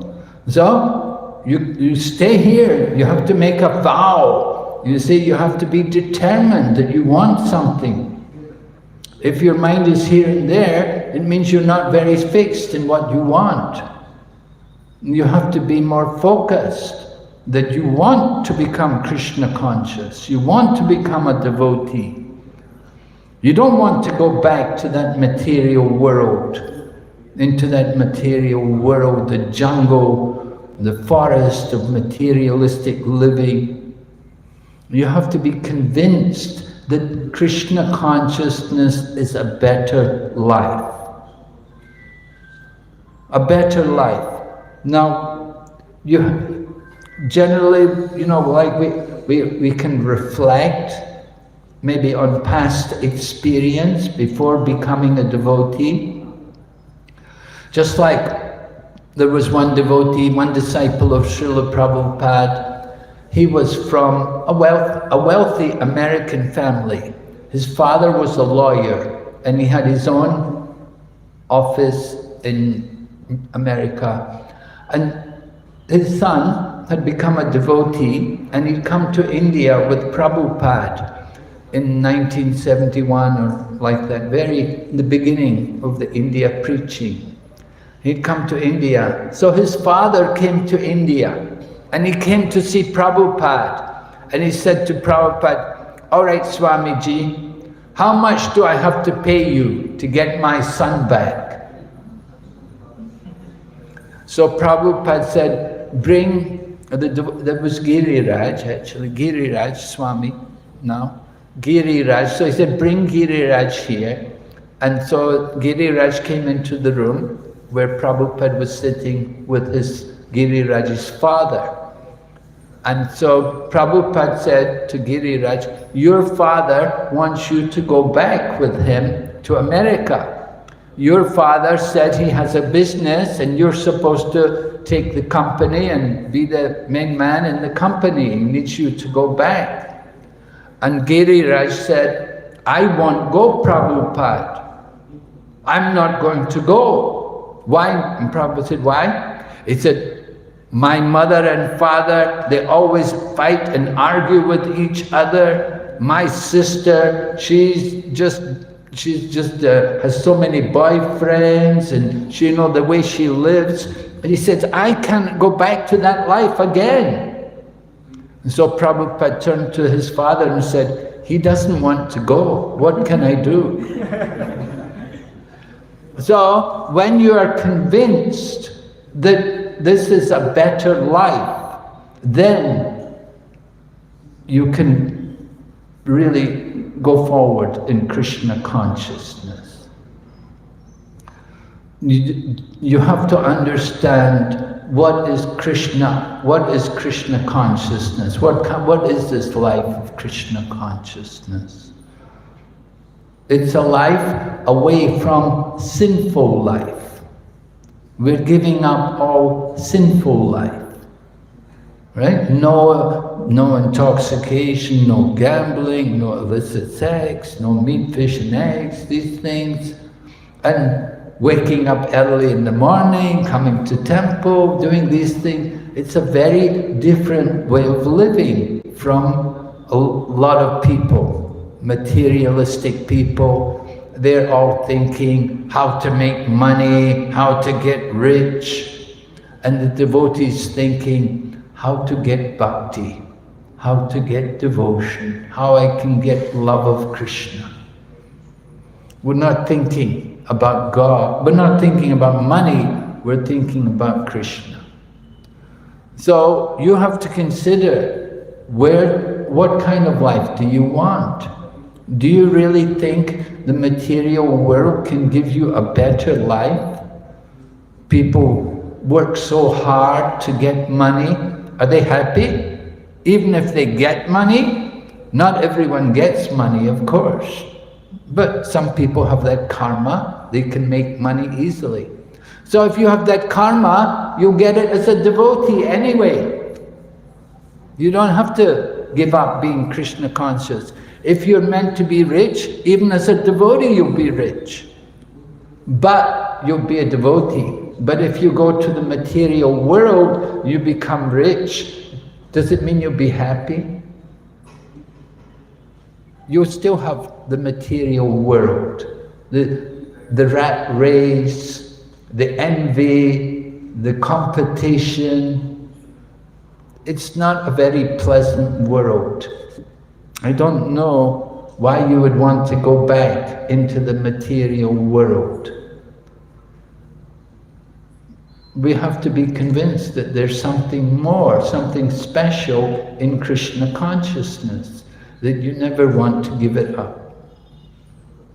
So, you stay here. You have to make a vow. You see, you have to be determined that you want something. If your mind is here and there, it means you're not very fixed in what you want. You have to be more focused, that you want to become Krishna conscious. You want to become a devotee. You don't want to go back to that material world, into that material world, the jungle, the forest of materialistic living. You have to be convinced that Krishna consciousness is a better life. A better life. Now, generally, you know, like we can reflect maybe on past experience before becoming a devotee. Just like there was one devotee, one disciple of Srila Prabhupada. He was from a wealthy American family. His father was a lawyer and he had his own office in America. And his son had become a devotee and he'd come to India with Prabhupada in 1971 or like that, in the beginning of the India preaching. He'd come to India. So his father came to India and he came to see Prabhupada. And he said to Prabhupada, "All right, Swamiji, how much do I have to pay you to get my son back?" So Prabhupada said, "Bring," that was Giriraj actually, Giriraj Swami now, Giriraj. So he said, "Bring Giriraj here." And so Giriraj came into the room where Prabhupada was sitting with his Giriraj's father. And so Prabhupada said to Giriraj, "Your father wants you to go back with him to America. Your father said he has a business and you're supposed to take the company and be the main man in the company. He needs you to go back." And Giriraj said, "I won't go, Prabhupada. I'm not going to go." Why? And Prabhupada said, "Why?" He said, "My mother and father, they always fight and argue with each other. My sister, she's just has so many boyfriends, and she, you know, the way she lives." And he said, "I can't go back to that life again." And so Prabhupada turned to his father and said, "He doesn't want to go. What can I do?" So when you are convinced that this is a better life, then you can really go forward in Krishna consciousness. You have to understand what is Krishna consciousness, what is this life of Krishna consciousness. It's a life away from sinful life. We're giving up all sinful life, right? No intoxication, no gambling, no illicit sex, no meat, fish and eggs, these things. And waking up early in the morning, coming to temple, doing these things. It's a very different way of living from a lot of people, materialistic people. They're all thinking how to make money, how to get rich. And the devotees thinking how to get bhakti, how to get devotion, how I can get love of Krishna. We're not thinking about God, we're not thinking about money, we're thinking about Krishna. So you have to consider what kind of life do you want? Do you really think the material world can give you a better life? People work so hard to get money. Are they happy? Even if they get money, not everyone gets money, of course. But some people have that karma, they can make money easily. So if you have that karma, you'll get it as a devotee anyway. You don't have to give up being Krishna conscious. If you're meant to be rich, even as a devotee you'll be rich. But you'll be a devotee. But if you go to the material world, you become rich. Does it mean you'll be happy? You'll still have the material world, the rat race, the envy, the competition. It's not a very pleasant world. I don't know why you would want to go back into the material world. We have to be convinced that there's something more, something special in Krishna consciousness, that you never want to give it up,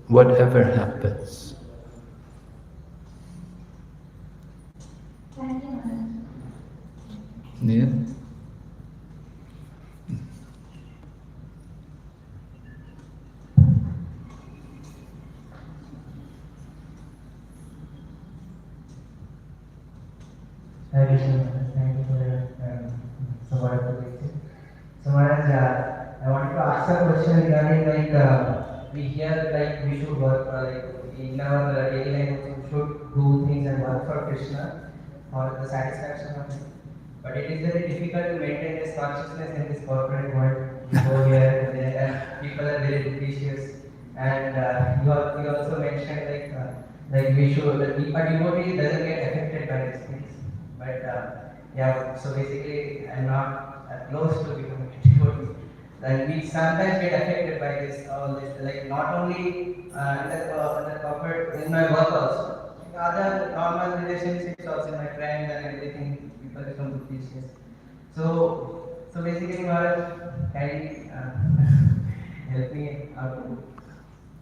whatever happens. Thank you, Maharaj. Yeah? Hare Krishna, thank you for your so wonderful lecture. So Maharaj, I wanted to ask a question regarding we hear we should work in our daily life we should do things and work for Krishna for the satisfaction of him. But it is very difficult to maintain this consciousness in this corporate world. You go here and there, and people are very vicious. And you also mentioned we should a devotee doesn't get affected by these things. But so basically I'm not close to becoming a devotee. And we sometimes get affected by all this, not only in the corporate, in my work also, other normal relationships also, my friends and everything, people become vicious. So basically, Maharaj, can you help me out?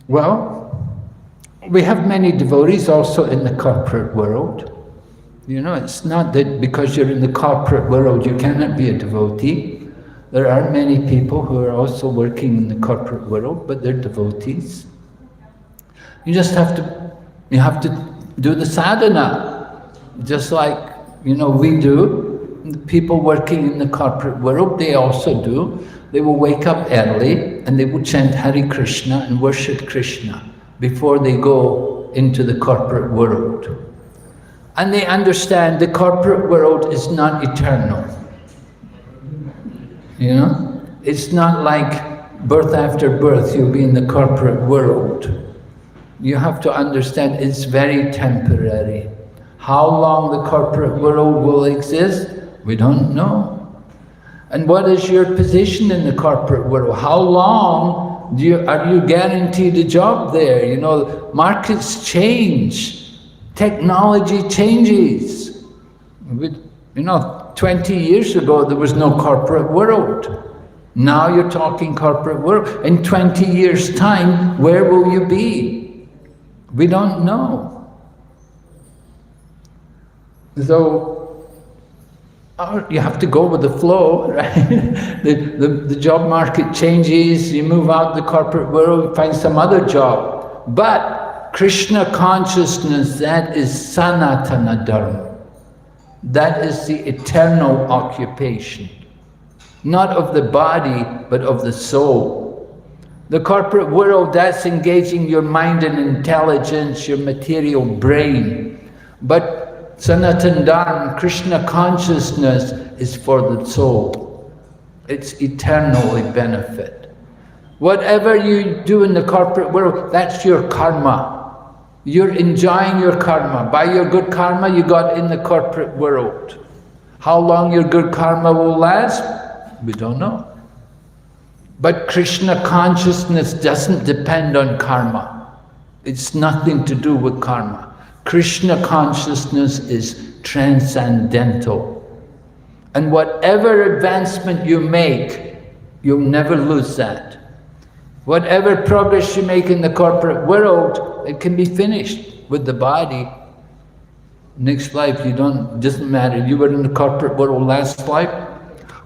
Well, we have many devotees also in the corporate world. You know, it's not that because you're in the corporate world you cannot be a devotee. There are many people who are also working in the corporate world, but they're devotees. You just have to do the sadhana, just like, we do. The people working in the corporate world, they also do. They will wake up early and they will chant Hare Krishna and worship Krishna before they go into the corporate world. And they understand the corporate world is not eternal. It's not like birth after birth, you'll be in the corporate world. You have to understand it's very temporary. How long the corporate world will exist, we don't know. And what is your position in the corporate world? How long are you guaranteed a job there? Markets change. Technology changes. 20 years ago there was no corporate world. Now you're talking corporate world. In 20 years' time, where will you be? We don't know. So you have to go with the flow, right? the job market changes, you move out the corporate world, find some other job. But Krishna consciousness, that is Sanatana Dharma. That is the eternal occupation. Not of the body, but of the soul. The corporate world, that's engaging your mind and intelligence, your material brain. But Sanatana Dharma, Krishna consciousness, is for the soul. It's eternally benefit. Whatever you do in the corporate world, that's your karma. You're enjoying your karma. By your good karma, you got in the corporate world. How long your good karma will last? We don't know. But Krishna consciousness doesn't depend on karma. It's nothing to do with karma. Krishna consciousness is transcendental. And whatever advancement you make, you'll never lose that. Whatever progress you make in the corporate world, it can be finished with the body. Next life, doesn't matter. You were in the corporate world last life.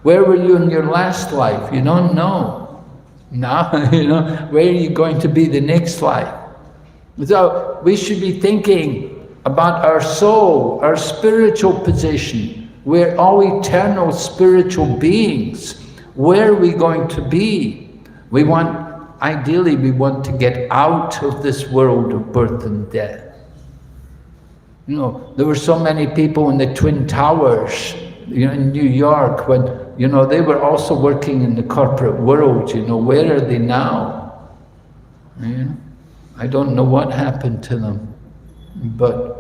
Where were you in your last life? You don't know. Now, where are you going to be the next life? So we should be thinking about our soul, our spiritual position. We're all eternal spiritual beings. Where are we going to be? Ideally, we want to get out of this world of birth and death. There were so many people in the Twin Towers, in New York, when, they were also working in the corporate world. Where are they now? I don't know what happened to them, but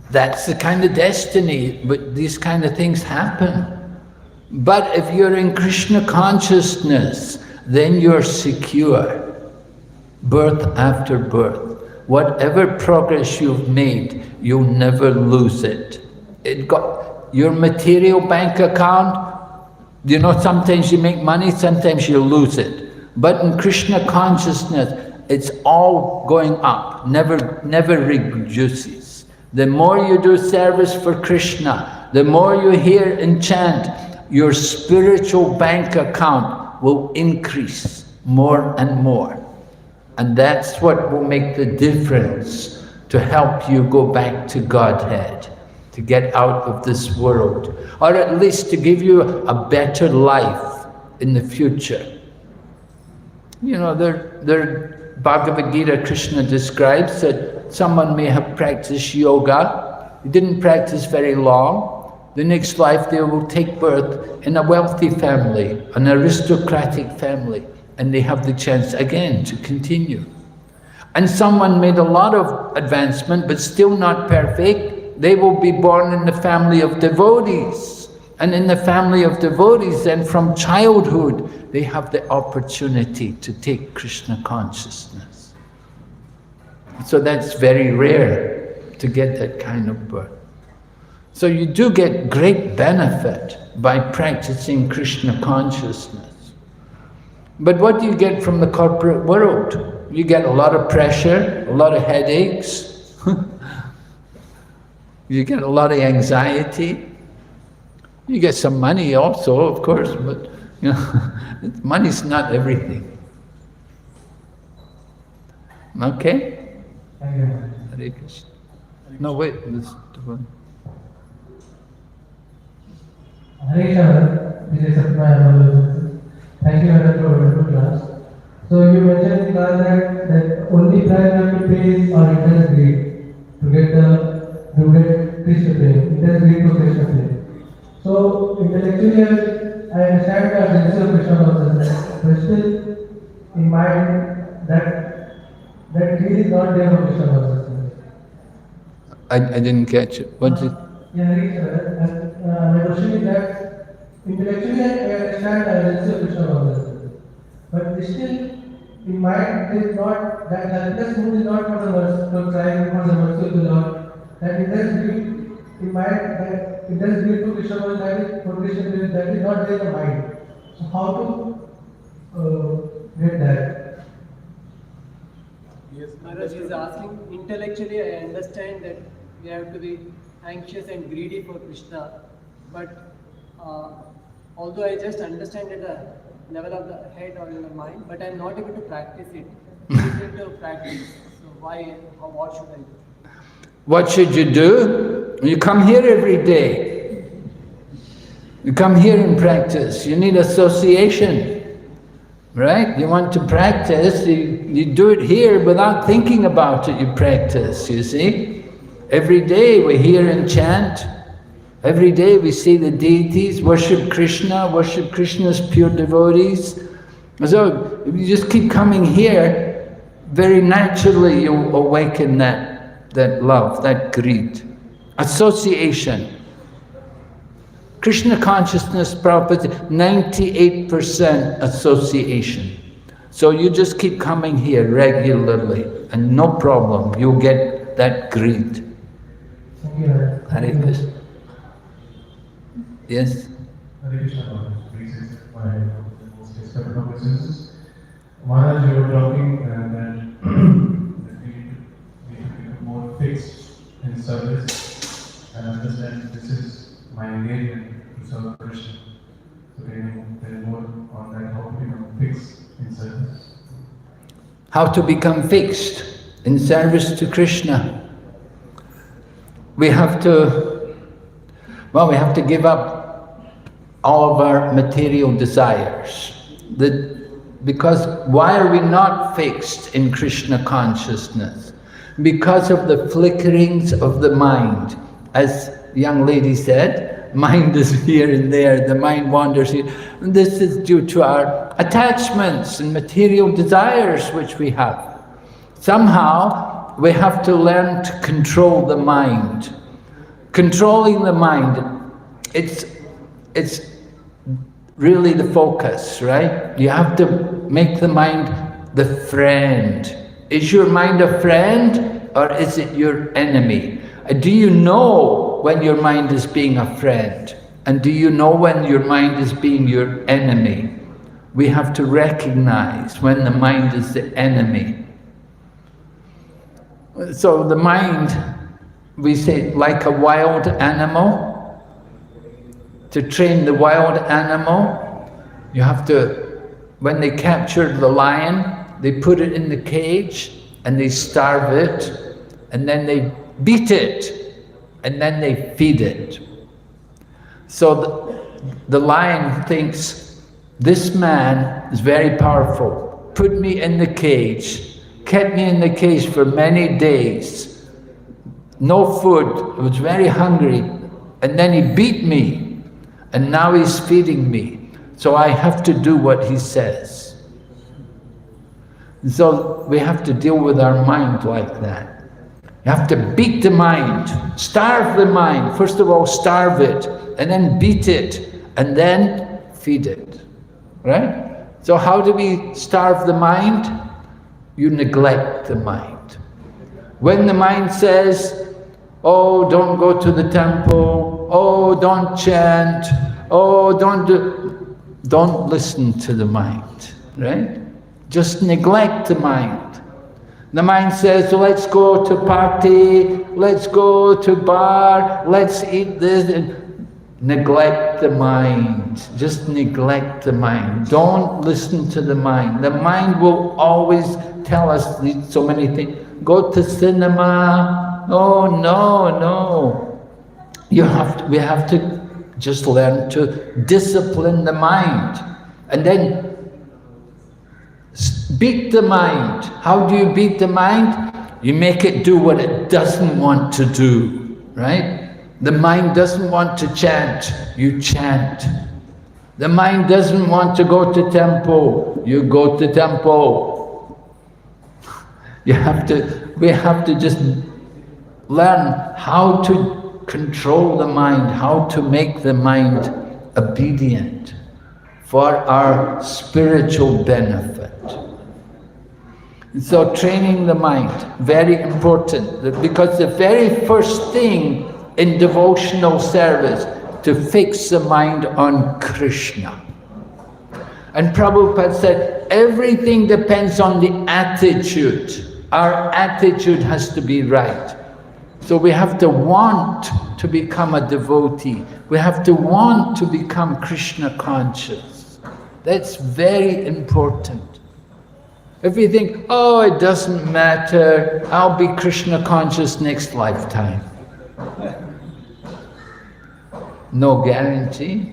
that's the kind of destiny. But these kind of things happen. But if you're in Krishna consciousness, then you're secure, birth after birth. Whatever progress you've made, you'll never lose it. Your material bank account, sometimes you make money, sometimes you lose it. But in Krishna consciousness, it's all going up, never reduces. The more you do service for Krishna, the more you hear and chant, your spiritual bank account will increase more and more. And that's what will make the difference to help you go back to Godhead, to get out of this world, or at least to give you a better life in the future. Their Bhagavad Gita, Krishna describes that someone may have practiced yoga, he didn't practice very long, the next life they will take birth in a wealthy family, an aristocratic family, and they have the chance again to continue. And someone made a lot of advancement, but still not perfect, they will be born in the family of devotees. And in the family of devotees, then from childhood, they have the opportunity to take Krishna consciousness. So that's very rare to get that kind of birth. So you do get great benefit by practicing Krishna consciousness. But what do you get from the corporate world? You get a lot of pressure, a lot of headaches. You get a lot of anxiety. You get some money also, of course, but money's not everything. Okay? Hare Krishna. No, wait. Hare Krishna, this is Swami. Thank you, Maharaj, for a wonderful class. So you mentioned in class that only price you have to pay is our intense greed to get Krishna plane, intense greed for Krishna plane. So intellectually, I understand the urgency of Krishna consciousness, but still, in mind, that greed is not there for Krishna consciousness. I didn't catch it. What's it? Yeah, my question is that intellectually I understand the urgency of Krishna consciousness, but still in mind there is not that helpless mood is not for the mercy, for crying for the mercy of the Lord. That it does greed in mind, that it does greed to Krishna consciousness, that is for Krishna, that is not there in the mind. So how to get that? Yes, Maharaj is asking, intellectually I understand that we have to be anxious and greedy for Krishna, but although I just understand at the level of the head or in the mind, but I am not able to practice it. Difficult to practice. So what should I do? What should you do? You come here every day. You come here and practice. You need association, right? You want to practice, you do it here without thinking about it, you practice, you see? Every day we hear and chant. Every day we see the deities, worship Krishna's pure devotees. So if you just keep coming here, very naturally you'll awaken that love, that greed. Association. Krishna consciousness, Prabhupada, 98% association. So you just keep coming here regularly and no problem, you'll get that greed. Thank you. Hare Krishna. Yes? Hare Krishna, Maharaj. Please accept my most respected obeisances. Maharaj, you were talking that that we need to become more fixed in service and understand this is my engagement to serve Krishna. So can you tell more on that, how to become fixed in service? How to become fixed in service to Krishna? We have to give up all of our material desires. Because why are we not fixed in Krishna consciousness? Because of the flickerings of the mind. As the young lady said, mind is here and there, the mind wanders here. And this is due to our attachments and material desires which we have. Somehow we have to learn to control the mind. Controlling the mind, it's really the focus, right? You have to make the mind the friend. Is your mind a friend or is it your enemy? Do you know when your mind is being a friend? And do you know when your mind is being your enemy? We have to recognize when the mind is the enemy. So the mind, we say, like a wild animal. To train the wild animal, you have to, when they captured the lion, they put it in the cage and they starve it, and then they beat it, and then they feed it. So the lion thinks, this man is very powerful, put me in the cage, kept me in the cage for many days, no food, I was very hungry, and then he beat me. And now he's feeding me, so I have to do what he says. So we have to deal with our mind like that. You have to beat the mind, starve the mind. First of all, starve it, and then beat it, and then feed it, right? So how do we starve the mind? You neglect the mind. When the mind says, oh, don't go to the temple, oh, don't chant, oh, don't listen to the mind, right? Just neglect the mind. The mind says, let's go to party, let's go to bar, let's eat this. And neglect the mind. Just neglect the mind. Don't listen to the mind. The mind will always tell us so many things. Go to cinema. Oh, no. We have to just learn to discipline the mind. And then beat the mind. How do you beat the mind? You make it do what it doesn't want to do, right? The mind doesn't want to chant, you chant. The mind doesn't want to go to temple, you go to temple. We have to just learn how to control the mind, how to make the mind obedient for our spiritual benefit. So training the mind, very important, because the very first thing in devotional service, to fix the mind on Krishna. And Prabhupada said, everything depends on the attitude. Our attitude has to be right. So we have to want to become a devotee. We have to want to become Krishna conscious. That's very important. If we think, oh, it doesn't matter, I'll be Krishna conscious next lifetime. No guarantee.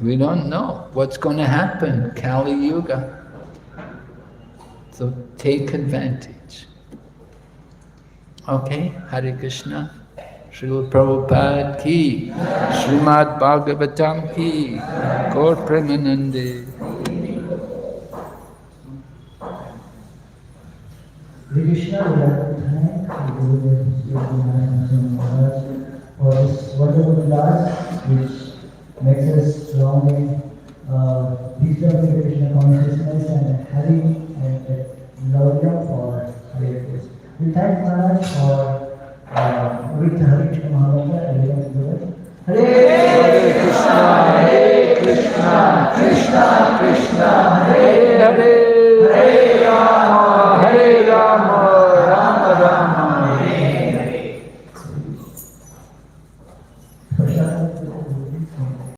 We don't know what's going to happen, Kali Yuga. So take advantage. Okay, Hare Krishna. Srila Prabhupada ki, Srimad Bhagavatam ki, Gaur Premanande. Krishna, we have to thank the Guru